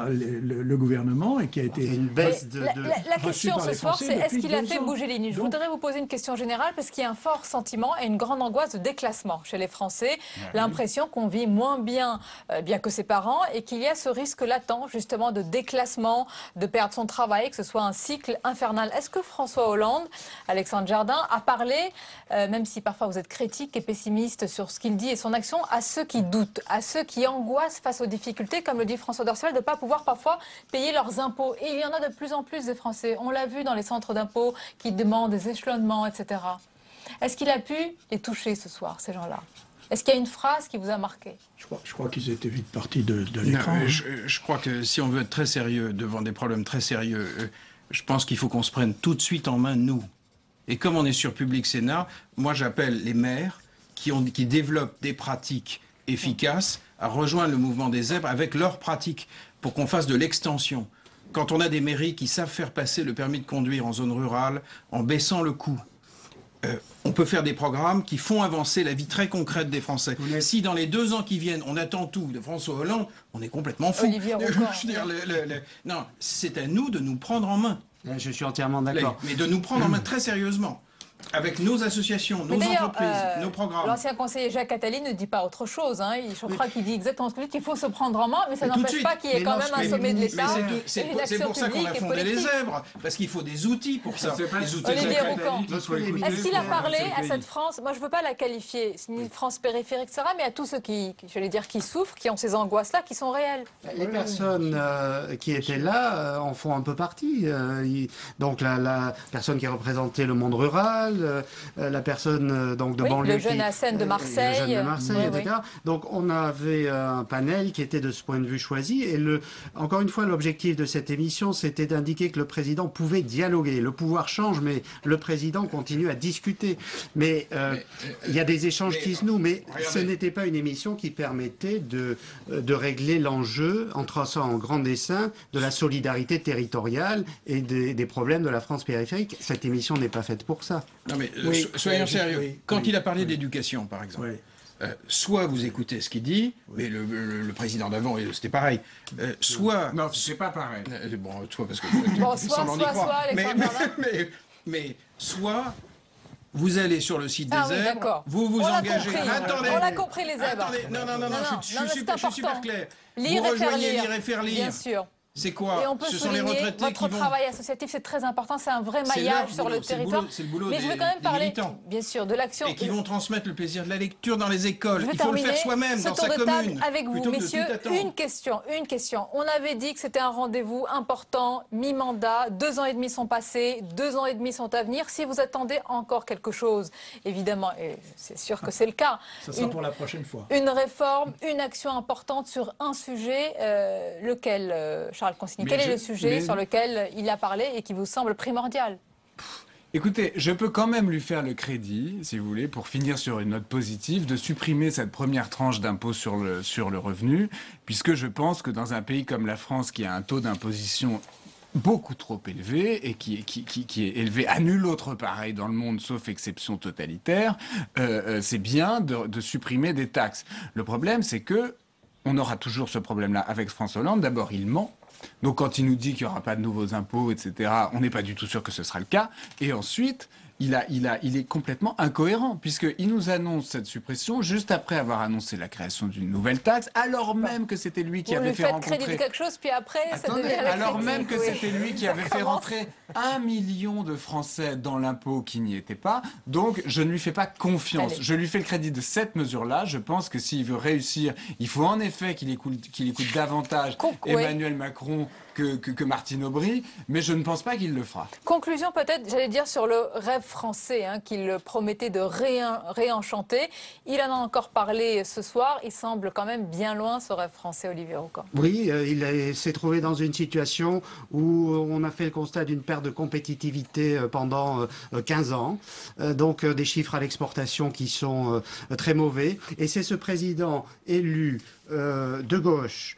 le gouvernement et qui a été une baisse de la question ce soir, c'est est-ce qu'il a fait bouger les lignes? Je voudrais vous poser une question générale parce qu'il y a un fort sentiment et une grande angoisse de déclassement chez les Français. L'impression qu'on vit moins bien que ses parents et qu'il y a ce risque latent justement de déclassement, de perdre son travail, que ce soit un cycle infernal. Est-ce que François Hollande, Alexandre Jardin, a parlé, même si parfois vous êtes critique et pessimiste sur ce qu'il dit et son action, à ceux qui doutent, à ceux qui angoissent face aux difficultés, comme le dit François Dorcival, de pas pouvoir parfois payer leurs impôts. Et il y en a de plus en plus des Français. On l'a vu dans les centres d'impôts qui demandent des échelonnements, etc. Est-ce qu'il a pu les toucher ce soir, ces gens-là? Est-ce qu'il y a une phrase qui vous a marqué? Je crois qu'ils étaient vite partis de l'écran. Je crois que si on veut être très sérieux devant des problèmes très sérieux, je pense qu'il faut qu'on se prenne tout de suite en main, nous. Et comme on est sur Public Sénat, moi j'appelle les maires qui développent des pratiques efficace à rejoindre le mouvement des zèbres avec leurs pratiques pour qu'on fasse de l'extension. Quand on a des mairies qui savent faire passer le permis de conduire en zone rurale en baissant le coût, on peut faire des programmes qui font avancer la vie très concrète des Français. Si dans les 2 ans qui viennent, on attend tout de François Hollande, on est complètement fou. Non, c'est à nous de nous prendre en main. Je suis entièrement d'accord. Mais de nous prendre en main très sérieusement. Avec nos associations, nos entreprises, nos programmes. L'ancien conseiller Jacques Attali ne dit pas autre chose. Hein. Je crois qu'il dit exactement ce que il faut se prendre en main, mais ça n'empêche pas qu'il y ait quand même un sommet de l'État. C'est pour ça qu'on a fondé les zèbres, parce qu'il faut des outils pour ça. Olivier Roucan, est-ce qu'il a parlé à cette France, moi je ne veux pas la qualifier, c'est une France périphérique, etc., mais à tous ceux qui souffrent, qui ont ces angoisses-là, qui sont réelles? Les personnes qui étaient là en font un peu partie. Donc la personne qui représentait le monde rural, la personne donc de banlieue, le jeune Hassen de Marseille, etc. Donc on avait un panel qui était de ce point de vue choisi, et encore une fois l'objectif de cette émission c'était d'indiquer que le président pouvait dialoguer. Le pouvoir change, mais le président continue à discuter. Mais il y a des échanges qui se nouent, mais ce n'était pas une émission qui permettait de régler l'enjeu en traçant en grand dessin de la solidarité territoriale et des problèmes de la France périphérique. Cette émission n'est pas faite pour ça. Non mais soyons sérieux. Quand il a parlé d'éducation, par exemple, soit vous écoutez ce qu'il dit, mais le président d'avant, c'était pareil. Soit... Non, c'est pas pareil. Bon, toi, parce que... Mais soit... Vous allez sur le site des zèbres, vous vous engagez... Attendez, on a compris les zèbres. Attendez, non, je suis super clair. Lire vous et faire rejoignez lire. Lire et faire lire. Bien sûr. C'est quoi? Et on peut souligner votre travail associatif, c'est très important, c'est un vrai maillage sur le territoire. C'est le boulot mais je veux quand même parler, militants. Bien sûr, de l'action. Et qui vont transmettre le plaisir de la lecture dans les écoles. Il faut le faire soi-même, dans sa commune. Avec vous, messieurs, une question. On avait dit que c'était un rendez-vous important, mi-mandat, 2 ans et demi sont passés, 2 ans et demi sont à venir. Si vous attendez encore quelque chose, évidemment, et c'est sûr que c'est le cas. Ça sera pour la prochaine fois. Une réforme, une action importante sur un sujet, lequel, Charles Consigny, quel est le sujet sur lequel il a parlé et qui vous semble primordial? Écoutez, je peux quand même lui faire le crédit, si vous voulez, pour finir sur une note positive, de supprimer cette première tranche d'impôt sur le revenu, puisque je pense que dans un pays comme la France, qui a un taux d'imposition beaucoup trop élevé et qui est élevé à nul autre pareil dans le monde, sauf exception totalitaire, c'est bien de supprimer des taxes. Le problème, c'est que on aura toujours ce problème-là avec François Hollande. D'abord, il ment. Donc quand il nous dit qu'il n'y aura pas de nouveaux impôts, etc., on n'est pas du tout sûr que ce sera le cas. Et ensuite, il est complètement incohérent, puisqu'il nous annonce cette suppression juste après avoir annoncé la création d'une nouvelle taxe, alors même que c'était lui qui avait fait rencontrer... Vous lui faites crédit de quelque chose, puis après, ça devient la alors critique, même que c'était lui qui avait fait rentrer 1 million de Français dans l'impôt qui n'y étaient pas. Donc, je ne lui fais pas confiance. Allez. Je lui fais le crédit de cette mesure-là. Je pense que s'il veut réussir, il faut en effet qu'il écoute davantage Emmanuel Macron que Martine Aubry, mais je ne pense pas qu'il le fera. Conclusion peut-être, j'allais dire, sur le rêve français qu'il promettait de réenchanter. Il en a encore parlé ce soir. Il semble quand même bien loin, ce rêve français, Olivier Roucan. Oui, il s'est trouvé dans une situation où on a fait le constat d'une perte de compétitivité pendant 15 ans. Donc des chiffres à l'exportation qui sont très mauvais. Et c'est ce président élu de gauche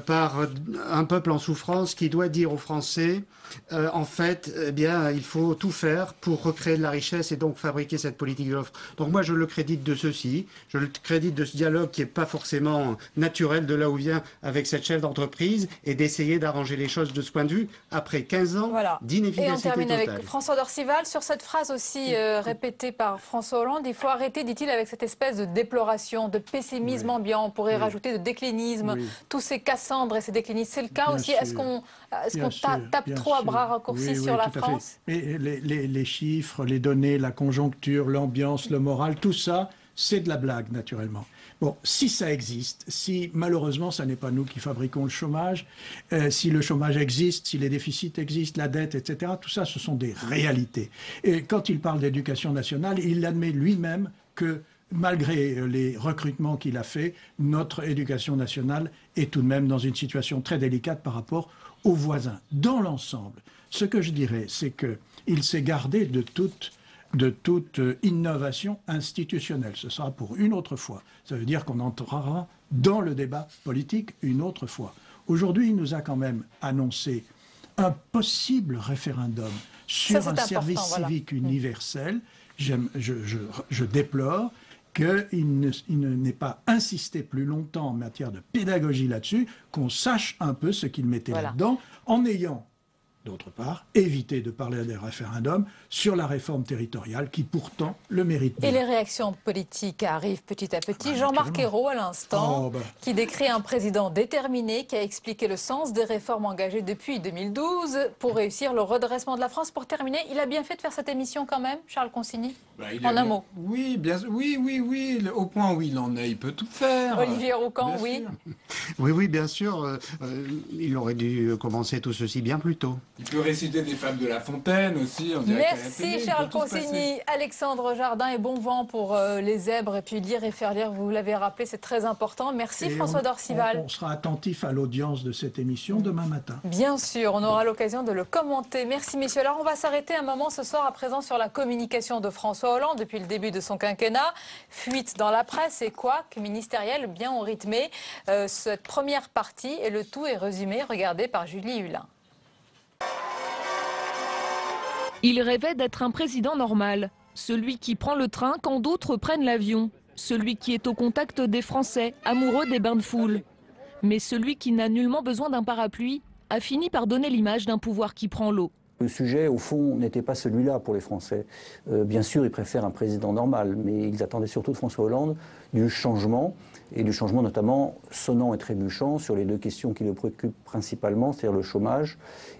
par un peuple en souffrance qui doit dire aux Français en fait, eh bien, il faut tout faire pour recréer de la richesse et donc fabriquer cette politique de l'offre. Donc moi, je le crédite de ceci, je le crédite de ce dialogue qui n'est pas forcément naturel de là où vient avec cette chef d'entreprise et d'essayer d'arranger les choses de ce point de vue après 15 ans d'inefficacité totale. Et on termine avec François Dorcival sur cette phrase aussi répétée par François Hollande. Il faut arrêter, dit-il, avec cette espèce de déploration, de pessimisme ambiant. On pourrait rajouter de déclinisme, tous ces Cassandres et ces déclinistes. C'est le cas aussi. Est-ce qu'on tape trop à bras raccourcis sur la France? Mais les chiffres, les données, la conjoncture, l'ambiance, le moral, tout ça, c'est de la blague, naturellement. Bon, si ça existe, si malheureusement, ça n'est pas nous qui fabriquons le chômage, si le chômage existe, si les déficits existent, la dette, etc., tout ça, ce sont des réalités. Et quand il parle d'éducation nationale, il admet lui-même que malgré les recrutements qu'il a faits, notre éducation nationale est tout de même dans une situation très délicate par rapport aux voisins. Dans l'ensemble, ce que je dirais, c'est qu'il s'est gardé de toute de toute innovation institutionnelle. Ce sera pour une autre fois. Ça veut dire qu'on entrera dans le débat politique une autre fois. Aujourd'hui, il nous a quand même annoncé un possible référendum sur un service civique universel. Je déplore qu'il n'ait pas insisté plus longtemps en matière de pédagogie là-dessus, qu'on sache un peu ce qu'il mettait là-dedans, en ayant, d'autre part, évité de parler des référendums sur la réforme territoriale qui pourtant le mérite bien. Et les réactions politiques arrivent petit à petit. Jean-Marc Ayrault, à l'instant, qui décrit un président déterminé, qui a expliqué le sens des réformes engagées depuis 2012 pour réussir le redressement de la France. Pour terminer, il a bien fait de faire cette émission quand même, Charles Consigny, en un mot. Oui, oui. Au point où il en est, il peut tout faire. Olivier Roucan, oui. Oui, bien sûr. Il aurait dû commencer tout ceci bien plus tôt. Il peut réciter des fables de La Fontaine aussi. Merci Charles Consigny, Alexandre Jardin et bon vent pour les zèbres et puis lire et faire lire, vous l'avez rappelé, c'est très important. Merci François Dorcival. On sera attentif à l'audience de cette émission demain matin. Bien sûr, on aura l'occasion de le commenter. Merci messieurs. Alors on va s'arrêter un moment ce soir à présent sur la communication de François Hollande depuis le début de son quinquennat. Fuite dans la presse et couacs ministériels bien ont rythmé cette première partie et le tout est résumé, regardé par Julie Hulin. Il rêvait d'être un président normal, celui qui prend le train quand d'autres prennent l'avion, celui qui est au contact des Français, amoureux des bains de foule. Mais celui qui n'a nullement besoin d'un parapluie a fini par donner l'image d'un pouvoir qui prend l'eau. Le sujet, au fond, n'était pas celui-là pour les Français. Bien sûr, ils préfèrent un président normal, mais ils attendaient surtout de François Hollande du changement, et du changement notamment sonnant et trébuchant sur les deux questions qui le préoccupent principalement, c'est-à-dire le chômage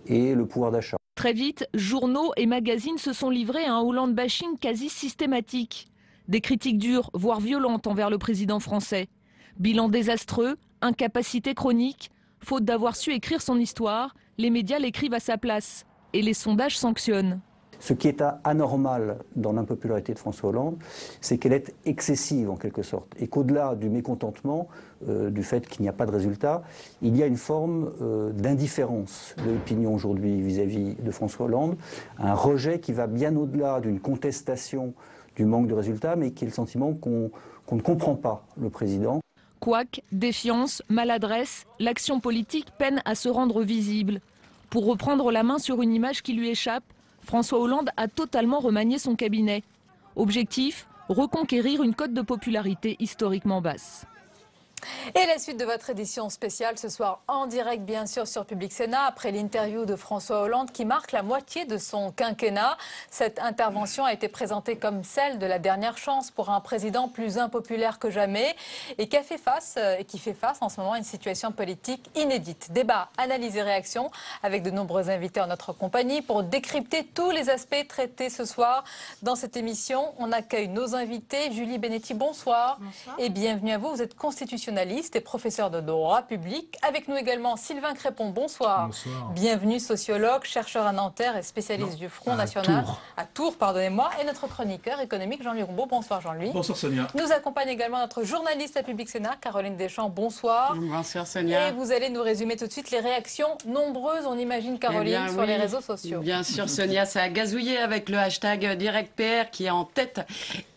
et le pouvoir d'achat. Très vite, journaux et magazines se sont livrés à un Hollande bashing quasi systématique. Des critiques dures, voire violentes envers le président français. Bilan désastreux, incapacité chronique, faute d'avoir su écrire son histoire, les médias l'écrivent à sa place. Et les sondages sanctionnent. Ce qui est anormal dans l'impopularité de François Hollande, c'est qu'elle est excessive en quelque sorte. Et qu'au-delà du mécontentement, du fait qu'il n'y a pas de résultat, il y a une forme d'indifférence de l'opinion aujourd'hui vis-à-vis de François Hollande, un rejet qui va bien au-delà d'une contestation du manque de résultats, mais qui est le sentiment qu'on ne comprend pas le président. Couac, défiance, maladresse, l'action politique peine à se rendre visible. Pour reprendre la main sur une image qui lui échappe, François Hollande a totalement remanié son cabinet. Objectif, reconquérir une cote de popularité historiquement basse. Et la suite de votre édition spéciale ce soir en direct bien sûr sur Public Sénat après l'interview de François Hollande qui marque la moitié de son quinquennat. Cette intervention a été présentée comme celle de la dernière chance pour un président plus impopulaire que jamais et qui fait face en ce moment à une situation politique inédite. Débat, analyse et réaction avec de nombreux invités en notre compagnie pour décrypter tous les aspects traités ce soir dans cette émission. On accueille nos invités. Julie Benetti, bonsoir. Bonsoir. Et bienvenue à vous. Vous êtes constitutionnaliste et professeur de droit public. Avec nous également Sylvain Crépon, bonsoir. Bonsoir. Bienvenue, sociologue, chercheur à Nanterre et spécialiste du Front National. À Tours, pardonnez-moi. Et notre chroniqueur économique Jean-Louis Rombaud. Bonsoir Jean-Louis. Bonsoir Sonia. Nous accompagne également notre journaliste à Public Sénat, Caroline Deschamps. Bonsoir. Bonsoir Sonia. Et vous allez nous résumer tout de suite les réactions nombreuses, on imagine Caroline, sur les réseaux sociaux. Bien sûr Sonia, ça a gazouillé avec le hashtag DirectPR qui est en tête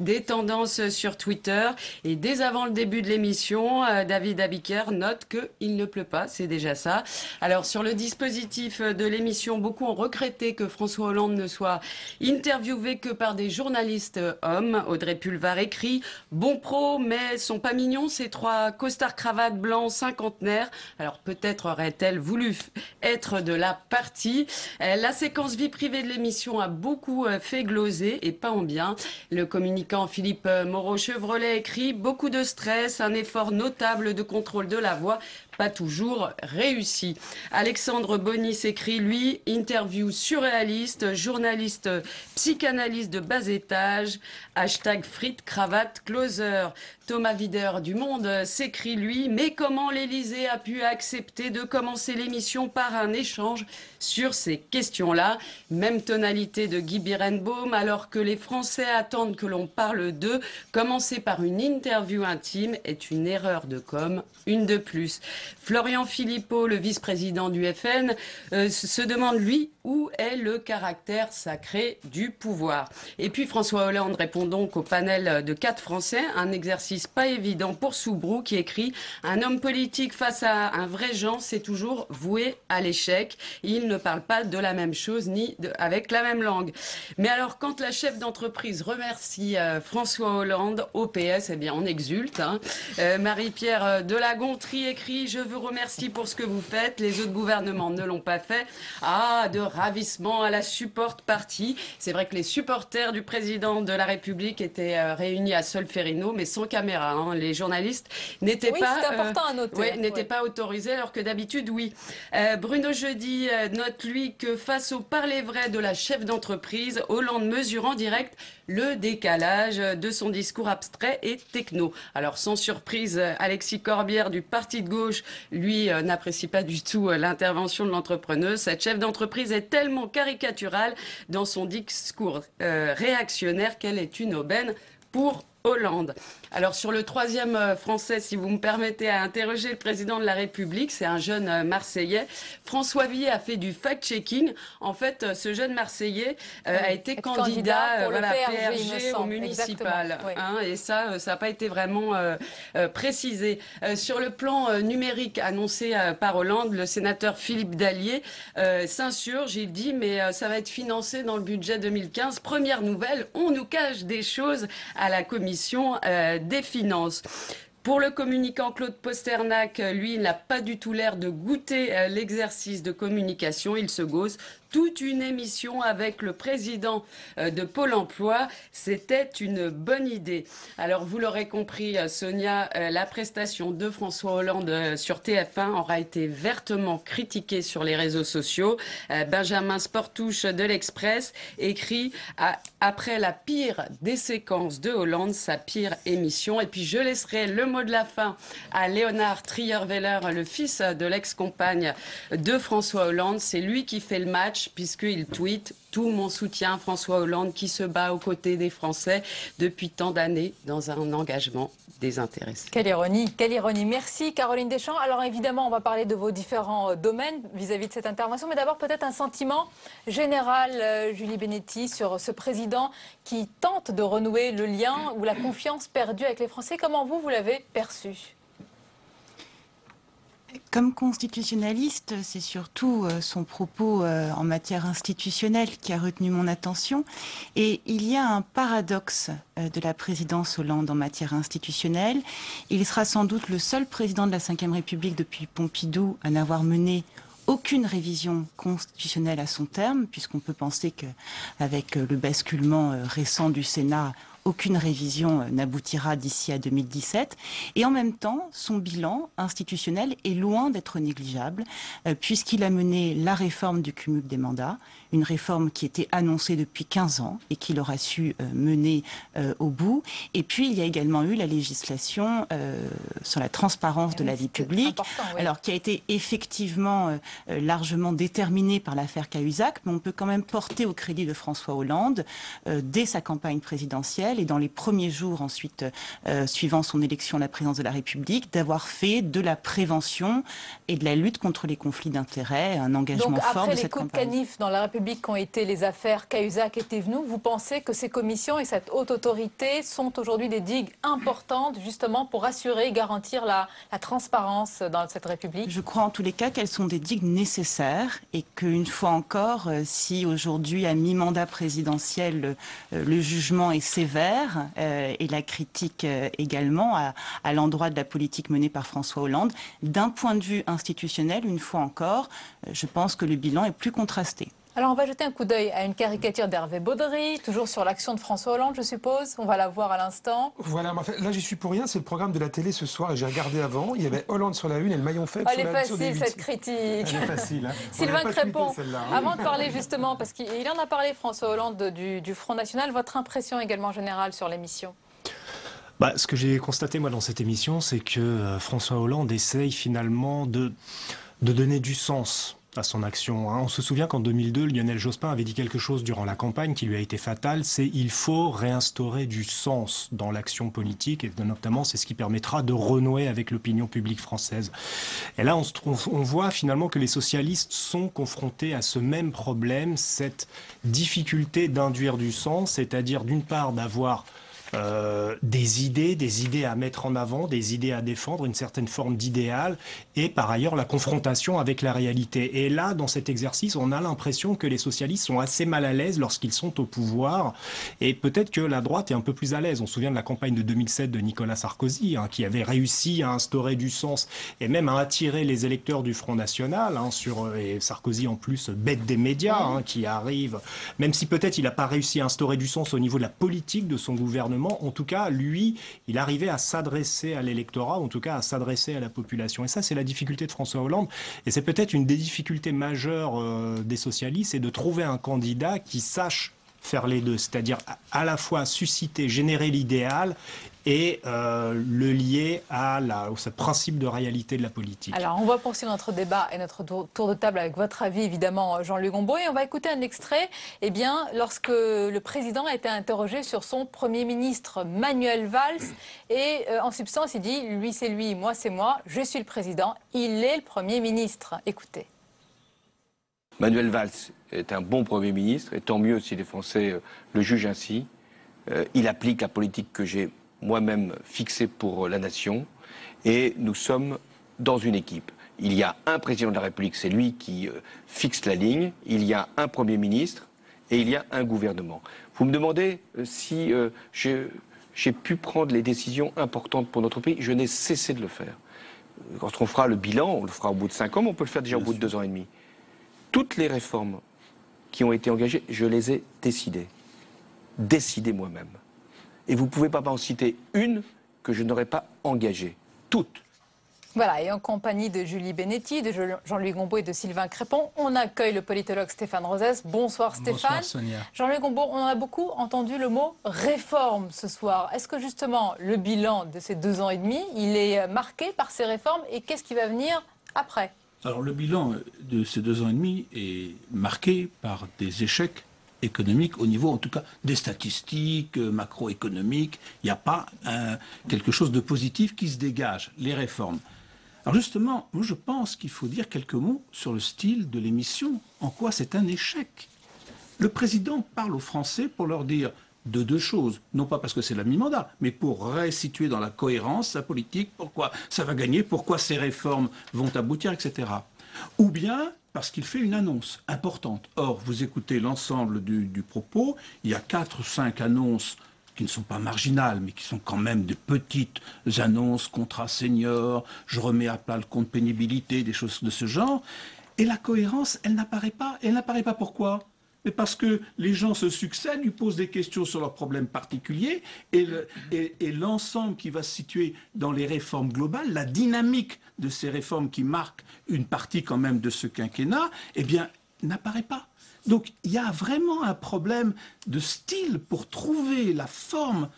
des tendances sur Twitter. Et dès avant le début de l'émission, David Abiker note qu'il ne pleut pas, c'est déjà ça. Alors sur le dispositif de l'émission, beaucoup ont regretté que François Hollande ne soit interviewé que par des journalistes hommes. Audrey Pulvar écrit « Bon pro, mais sont pas mignons ces trois costards cravates blancs cinquantenaires ». Alors peut-être aurait-elle voulu être de la partie. La séquence vie privée de l'émission a beaucoup fait gloser et pas en bien. Le communicant Philippe Moreau-Chevrolet écrit « Beaucoup de stress, un effort notable de contrôle de la voix, pas toujours réussi ». Alexandre Bonis écrit, lui, interview surréaliste, journaliste psychanalyste de bas étage, hashtag frites, cravate, closer. Thomas Wider du Monde s'écrie, lui, mais comment l'Élysée a pu accepter de commencer l'émission par un échange sur ces questions-là? Même tonalité de Guy Birenbaum, alors que les Français attendent que l'on parle d'eux. Commencer par une interview intime est une erreur de com', une de plus. Florian Philippot, le vice-président du FN, se demande, lui, où est le caractère sacré du pouvoir. Et puis François Hollande répond donc au panel de 4 Français, un exercice pas évident pour Soubrou qui écrit « Un homme politique face à un vrai Jean, c'est toujours voué à l'échec. Il ne parle pas de la même chose ni avec la même langue. » Mais alors quand la chef d'entreprise remercie François Hollande au PS, eh bien on exulte. Hein. Marie-Pierre de la Gontrie écrit « Je vous remercie pour ce que vous faites. Les autres gouvernements ne l'ont pas fait. » Ah, de ravissement à la support party. C'est vrai que les supporters du président de la République étaient réunis à Solferino, mais sans caméra. Hein. Les journalistes n'étaient pas, important à noter. n'étaient pas autorisés, alors que d'habitude, oui. Bruno Jeudi note, lui, que face au parler vrai de la chef d'entreprise, Hollande mesure en direct le décalage de son discours abstrait et techno. Alors, sans surprise, Alexis Corbière du Parti de gauche, lui, n'apprécie pas du tout l'intervention de l'entrepreneuse. Cette chef d'entreprise est tellement caricaturale dans son discours réactionnaire qu'elle est une aubaine pour Hollande. Alors sur le 3e Français, si vous me permettez, à interroger le président de la République, c'est un jeune Marseillais. François Villiers a fait du fact-checking. En fait, ce jeune Marseillais a été candidat pour le PRG au municipal. Oui. Hein, et ça n'a pas été vraiment précisé. Sur le plan numérique annoncé par Hollande, le sénateur Philippe Dallier s'insurge. Il dit, mais ça va être financé dans le budget 2015. Première nouvelle, on nous cache des choses à la commission des finances. Pour le communicant Claude Posternac, lui, il n'a pas du tout l'air de goûter l'exercice de communication. Il se gausse. Toute une émission avec le président de Pôle emploi, c'était une bonne idée. Alors, vous l'aurez compris, Sonia, la prestation de François Hollande sur TF1 aura été vertement critiquée sur les réseaux sociaux. Benjamin Sportouche de l'Express écrit « Après la pire des séquences de Hollande, sa pire émission ». Et puis, je laisserai le mot de la fin à Léonard Trierweiler, le fils de l'ex-compagne de François Hollande. C'est lui qui fait le match, puisqu'il tweet « Tout mon soutien à François Hollande qui se bat aux côtés des Français depuis tant d'années dans un engagement désintéressé. » Quelle ironie, quelle ironie. Merci Caroline Deschamps. Alors évidemment, on va parler de vos différents domaines vis-à-vis de cette intervention, mais d'abord peut-être un sentiment général, Julie Benetti, sur ce président qui tente de renouer le lien ou la confiance perdue avec les Français. Comment vous l'avez perçu ? Comme constitutionnaliste, c'est surtout son propos en matière institutionnelle qui a retenu mon attention. Et il y a un paradoxe de la présidence Hollande en matière institutionnelle. Il sera sans doute le seul président de la Ve République depuis Pompidou à n'avoir mené aucune révision constitutionnelle à son terme, puisqu'on peut penser qu'avec le basculement récent du Sénat, aucune révision n'aboutira d'ici à 2017. Et en même temps, son bilan institutionnel est loin d'être négligeable, puisqu'il a mené la réforme du cumul des mandats, une réforme qui était annoncée depuis 15 ans et qu'il aura su mener au bout. Et puis, il y a également eu la législation sur la transparence de la vie publique, oui. Alors qui a été effectivement largement déterminée par l'affaire Cahuzac, mais on peut quand même porter au crédit de François Hollande, dès sa campagne présidentielle et dans les premiers jours ensuite suivant son élection à la présidence de la République, d'avoir fait de la prévention et de la lutte contre les conflits d'intérêts un engagement fort de cette campagne. Donc après les coups de canif dans la République qu'ont été les affaires Cahuzac et Thévenoud, vous pensez que ces commissions et cette haute autorité sont aujourd'hui des digues importantes justement pour assurer et garantir la transparence dans cette République? Je crois en tous les cas qu'elles sont des digues nécessaires et qu'une fois encore, si aujourd'hui à mi-mandat présidentiel le jugement est sévère et la critique également à l'endroit de la politique menée par François Hollande, d'un point de vue institutionnel, une fois encore, je pense que le bilan est plus contrasté. Alors on va jeter un coup d'œil à une caricature d'Hervé Baudry, toujours sur l'action de François Hollande, je suppose. On va la voir à l'instant. Voilà, en fait, là j'y suis pour rien, c'est le programme de la télé ce soir et j'ai regardé avant. Il y avait Hollande sur la une et le maillon faible sur la Elle est facile cette critique. Elle est facile. Hein. Sylvain Crépon, avant de parler justement, parce qu'il en a parlé François Hollande du Front National, votre impression également générale sur l'émission? Ce que j'ai constaté moi dans cette émission, c'est que François Hollande essaye finalement de donner du sens à son action. On se souvient qu'en 2002, Lionel Jospin avait dit quelque chose durant la campagne qui lui a été fatal, c'est il faut réinstaurer du sens dans l'action politique, et notamment c'est ce qui permettra de renouer avec l'opinion publique française. Et là, on voit finalement que les socialistes sont confrontés à ce même problème, cette difficulté d'induire du sens, c'est-à-dire d'une part d'avoir des idées à mettre en avant, des idées à défendre, une certaine forme d'idéal, et par ailleurs la confrontation avec la réalité. Et là, dans cet exercice, on a l'impression que les socialistes sont assez mal à l'aise lorsqu'ils sont au pouvoir, et peut-être que la droite est un peu plus à l'aise. On se souvient de la campagne de 2007 de Nicolas Sarkozy, qui avait réussi à instaurer du sens, et même à attirer les électeurs du Front National, et Sarkozy en plus bête des médias, qui arrive, même si peut-être il n'a pas réussi à instaurer du sens au niveau de la politique de son gouvernement. En tout cas, lui, il arrivait à s'adresser à l'électorat, en tout cas à s'adresser à la population. Et ça, c'est la difficulté de François Hollande. Et c'est peut-être une des difficultés majeures des socialistes, c'est de trouver un candidat qui sache faire les deux, c'est-à-dire à la fois susciter, générer l'idéal et le lier au principe de réalité de la politique. Alors, on va poursuivre notre débat et notre tour de table avec votre avis, évidemment, Jean-Luc Gombault. Et on va écouter un extrait, lorsque le président a été interrogé sur son Premier ministre, Manuel Valls. Et en substance, il dit, lui c'est lui, moi c'est moi, je suis le président, il est le Premier ministre. Écoutez. Manuel Valls est un bon Premier ministre, et tant mieux si les Français le jugent ainsi. Il applique la politique que j'ai moi-même fixée pour la nation, et nous sommes dans une équipe. Il y a un président de la République, c'est lui qui fixe la ligne, il y a un Premier ministre et il y a un gouvernement. Vous me demandez si j'ai pu prendre les décisions importantes pour notre pays, je n'ai cessé de le faire. Quand on fera le bilan, on le fera au bout de 5 ans, mais on peut le faire déjà au bout de 2 ans et demi. Toutes les réformes qui ont été engagées, je les ai décidées moi-même. Et vous ne pouvez pas en citer une que je n'aurais pas engagée. Toutes. Voilà, et en compagnie de Julie Benetti, de Jean-Louis Gombault et de Sylvain Crépon, on accueille le politologue Stéphane Rosès. Bonsoir Stéphane. Bonsoir Sonia. Jean-Louis Gombault, on a beaucoup entendu le mot réforme ce soir. Est-ce que justement le bilan de ces 2 ans et demi, il est marqué par ces réformes, et qu'est-ce qui va venir après? Alors le bilan de ces 2 ans et demi est marqué par des échecs économiques au niveau, en tout cas, des statistiques macroéconomiques. Il n'y a pas quelque chose de positif qui se dégage, les réformes. Alors justement, moi je pense qu'il faut dire quelques mots sur le style de l'émission, en quoi c'est un échec. Le président parle aux Français pour leur dire de 2 choses, non pas parce que c'est la mi-mandat, mais pour resituer dans la cohérence sa politique, pourquoi ça va gagner, pourquoi ces réformes vont aboutir, etc. Ou bien parce qu'il fait une annonce importante. Or, vous écoutez l'ensemble du propos, il y a 4 ou 5 annonces qui ne sont pas marginales, mais qui sont quand même de petites annonces, contrat senior, je remets à plat le compte pénibilité, des choses de ce genre. Et la cohérence, elle n'apparaît pas. Elle n'apparaît pas pourquoi ? Mais parce que les gens se succèdent, ils posent des questions sur leurs problèmes particuliers, et l'ensemble qui va se situer dans les réformes globales, la dynamique de ces réformes qui marquent une partie quand même de ce quinquennat, eh bien, n'apparaît pas. Donc il y a vraiment un problème de style pour trouver la forme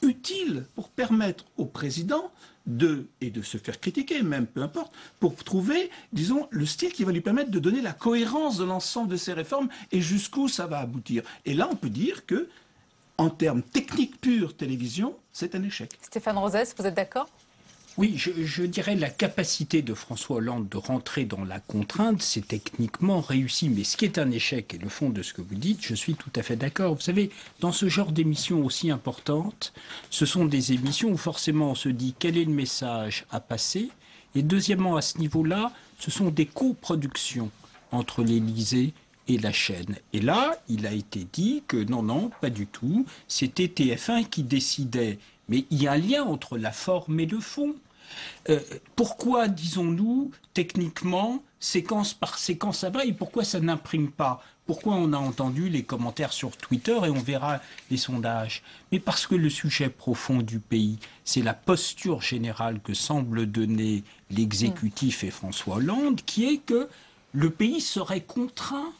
utile pour permettre au président de se faire critiquer, même peu importe, pour trouver, disons, le style qui va lui permettre de donner la cohérence de l'ensemble de ces réformes et jusqu'où ça va aboutir. Et là, on peut dire que, en termes techniques purs télévision, c'est un échec. Stéphane Rosès, vous êtes d'accord ? Oui, je dirais la capacité de François Hollande de rentrer dans la contrainte, c'est techniquement réussi. Mais ce qui est un échec, et le fond de ce que vous dites, je suis tout à fait d'accord. Vous savez, dans ce genre d'émissions aussi importantes, ce sont des émissions où forcément on se dit quel est le message à passer. Et deuxièmement, à ce niveau-là, ce sont des coproductions entre l'Élysée et la chaîne. Et là, il a été dit que non, pas du tout, c'était TF1 qui décidait. Mais il y a un lien entre la forme et le fond. Pourquoi, disons-nous, techniquement, séquence par séquence, ça va, et pourquoi ça n'imprime pas? Pourquoi on a entendu les commentaires sur Twitter et on verra les sondages? Mais parce que le sujet profond du pays, c'est la posture générale que semble donner l'exécutif et François Hollande, qui est que le pays serait contraint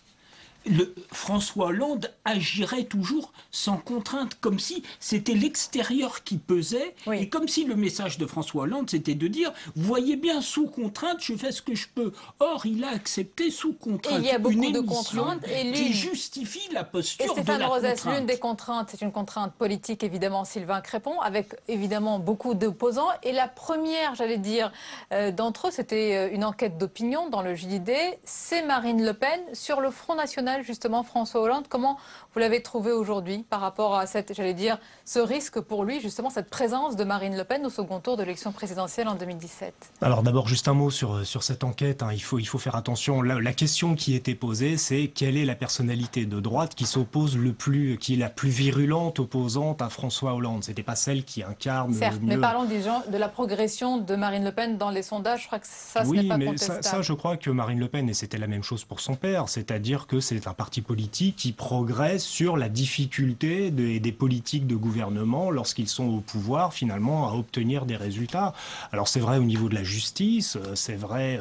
François Hollande agirait toujours sans contrainte, comme si c'était l'extérieur qui pesait, et comme si le message de François Hollande, c'était de dire, voyez bien, sous contrainte, je fais ce que je peux. Or, il a accepté sous contrainte il y a beaucoup une de émission contraintes qui justifie la posture et Stéphane de la Rosès, contrainte. l'une des contraintes, c'est une contrainte politique, évidemment, Sylvain Crépon, avec évidemment beaucoup d'opposants. Et la première, j'allais dire, d'entre eux, c'était une enquête d'opinion dans le JDD, c'est Marine Le Pen sur le Front National, justement, François Hollande. Comment vous l'avez trouvé aujourd'hui par rapport à cette, j'allais dire, ce risque pour lui, justement, cette présence de Marine Le Pen au second tour de l'élection présidentielle en 2017? Alors d'abord, juste un mot sur cette enquête. Il faut faire attention. La question qui était posée, c'est quelle est la personnalité de droite qui s'oppose qui est la plus virulente opposante à François Hollande. C'était pas celle qui incarne Certes, mieux. mais parlons de la progression de Marine Le Pen dans les sondages. Je crois que ça, ce n'est pas contestable. Oui, mais ça, je crois que Marine Le Pen, et c'était la même chose pour son père, c'est-à-dire que c'est un parti politique qui progresse sur la difficulté des politiques de gouvernement lorsqu'ils sont au pouvoir, finalement, à obtenir des résultats. Alors c'est vrai au niveau de la justice, c'est vrai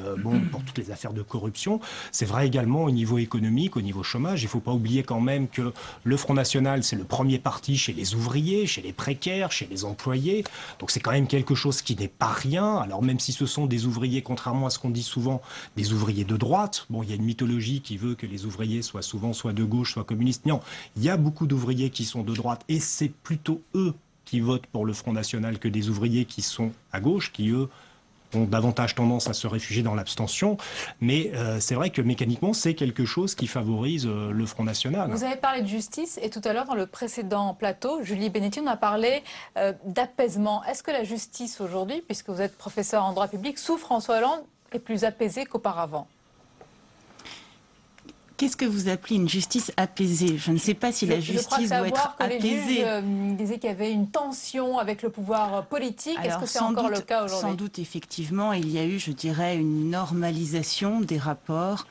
pour toutes les affaires de corruption, c'est vrai également au niveau économique, au niveau chômage. Il ne faut pas oublier quand même que le Front National, c'est le premier parti chez les ouvriers, chez les précaires, chez les employés. Donc c'est quand même quelque chose qui n'est pas rien. Alors même si ce sont des ouvriers, contrairement à ce qu'on dit souvent, des ouvriers de droite, bon, il y a une mythologie qui veut que les ouvriers soient souvent soit de gauche, soit communistes. Non, il y a beaucoup d'ouvriers qui sont de droite et c'est plutôt eux qui votent pour le Front National que des ouvriers qui sont à gauche, qui eux ont davantage tendance à se réfugier dans l'abstention. Mais c'est vrai que mécaniquement, c'est quelque chose qui favorise le Front National. Vous avez parlé de justice et tout à l'heure, dans le précédent plateau, Julie Benetti, on a parlé d'apaisement. Est-ce que la justice aujourd'hui, puisque vous êtes professeur en droit public, sous François Hollande, est plus apaisée qu'auparavant ? Qu'est-ce que vous appelez une justice apaisée? Je ne sais pas si la justice doit être apaisée. Les juges disaient qu'il y avait une tension avec le pouvoir politique. Est-ce que c'est encore le cas aujourd'hui? Sans doute, effectivement, il y a eu, je dirais, une normalisation des rapports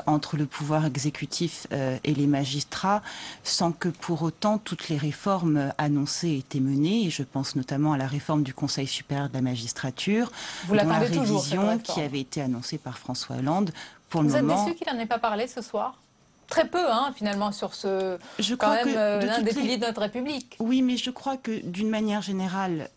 entre le pouvoir exécutif et les magistrats, sans que pour autant toutes les réformes annoncées aient été menées. Et je pense notamment à la réforme du Conseil supérieur de la magistrature, dont la révision qui avait été annoncée par François Hollande. Vous êtes déçu qu'il n'en ait pas parlé ce soir? Très peu, finalement, sur ce, l'un des piliers de notre République. Oui, mais je crois que d'une manière générale,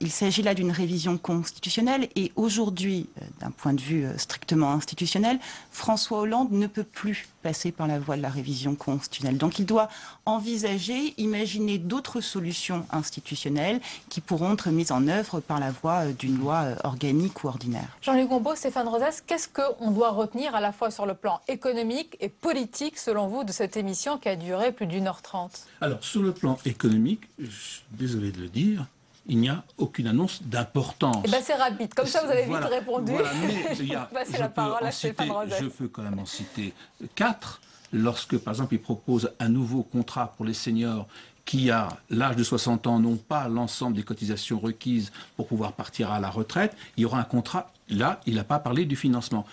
il s'agit là d'une révision constitutionnelle. Et aujourd'hui, d'un point de vue strictement institutionnel, François Hollande ne peut plus passer par la voie de la révision constitutionnelle. Donc il doit envisager, imaginer d'autres solutions institutionnelles qui pourront être mises en œuvre par la voie d'une loi organique ou ordinaire. Jean-Luc Gombault, Stéphane Rosès, qu'est-ce qu'on doit retenir à la fois sur le plan économique et politique, selon vous, de cette émission qui a duré plus d'1h30? Alors, sur le plan économique, je suis désolé de le dire, il n'y a aucune annonce d'importance. Eh bien, c'est rapide. Comme ça, vous avez vite répondu. Voilà, mais je vais passer la parole à Stéphane Rosès. Je peux quand même en citer 4. Lorsque, par exemple, il propose un nouveau contrat pour les seniors qui, à l'âge de 60 ans, n'ont pas l'ensemble des cotisations requises pour pouvoir partir à la retraite, il y aura un contrat. Là, il n'a pas parlé du financement.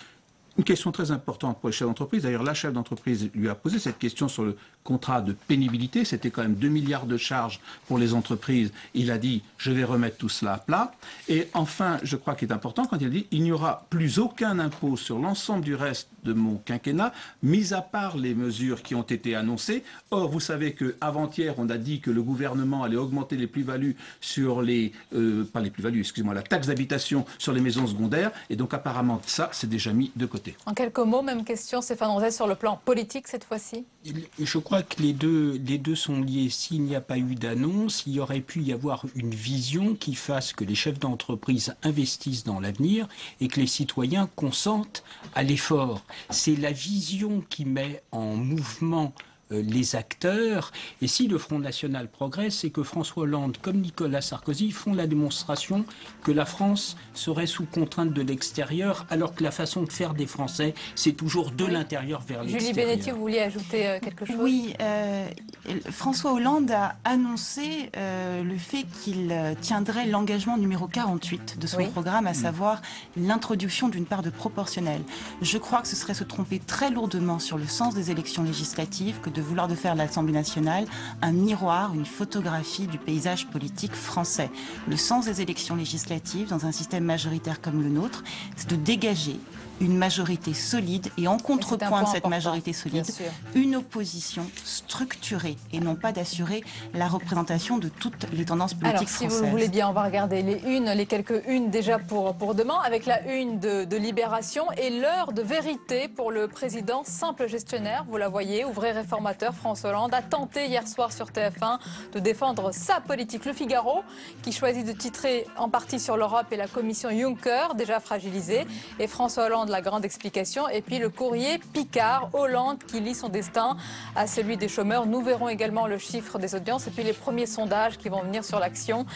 Une question très importante pour les chefs d'entreprise. D'ailleurs, la chef d'entreprise lui a posé cette question sur le contrat de pénibilité. C'était quand même 2 milliards de charges pour les entreprises. Il a dit, je vais remettre tout cela à plat. Et enfin, je crois qu'il est important quand il a dit, il n'y aura plus aucun impôt sur l'ensemble du reste de mon quinquennat, mis à part les mesures qui ont été annoncées. Or, vous savez qu'avant-hier, on a dit que le gouvernement allait augmenter les plus-values sur les... pas les plus-values, excusez-moi, la taxe d'habitation sur les maisons secondaires. Et donc, apparemment, ça, c'est déjà mis de côté. En quelques mots, même question, Stéphane Rosès, sur le plan politique cette fois-ci? Je crois que les deux sont liés. S'il n'y a pas eu d'annonce, il y aurait pu y avoir une vision qui fasse que les chefs d'entreprise investissent dans l'avenir et que les citoyens consentent à l'effort. C'est la vision qui met en mouvement les acteurs. Et si le Front National progresse, c'est que François Hollande, comme Nicolas Sarkozy, font la démonstration que la France serait sous contrainte de l'extérieur, alors que la façon de faire des Français, c'est toujours de l'intérieur vers l'extérieur. Julie Benetti, vous vouliez ajouter quelque chose? Oui, François Hollande a annoncé le fait qu'il tiendrait l'engagement numéro 48 de son programme, à savoir l'introduction d'une part de proportionnelle. Je crois que ce serait se tromper très lourdement sur le sens des élections législatives que de vouloir de faire de l'Assemblée nationale un miroir, une photographie du paysage politique français. Le sens des élections législatives, dans un système majoritaire comme le nôtre, c'est de dégager une majorité solide et en contrepoint de cette majorité solide, une opposition structurée et non pas d'assurer la représentation de toutes les tendances politiques françaises. Si vous le voulez bien, on va regarder les quelques unes déjà pour demain, avec la une de Libération et l'heure de vérité pour le président simple gestionnaire. Vous la voyez, ouvrier réformateur, François Hollande a tenté hier soir sur TF1 de défendre sa politique. Le Figaro, qui choisit de titrer en partie sur l'Europe et la commission Juncker, déjà fragilisée, et François Hollande, la grande explication. Et puis le Courrier, Picard, Hollande qui lie son destin à celui des chômeurs. Nous verrons également le chiffre des audiences et puis les premiers sondages qui vont venir sur l'action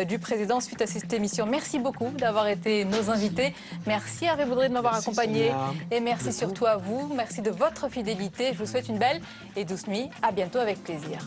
du président suite à cette émission. Merci beaucoup d'avoir été nos invités. Merci à Hervé Baudry de m'avoir accompagné. Et merci surtout à vous. Merci de votre fidélité. Je vous souhaite une belle et douce nuit. À bientôt avec plaisir.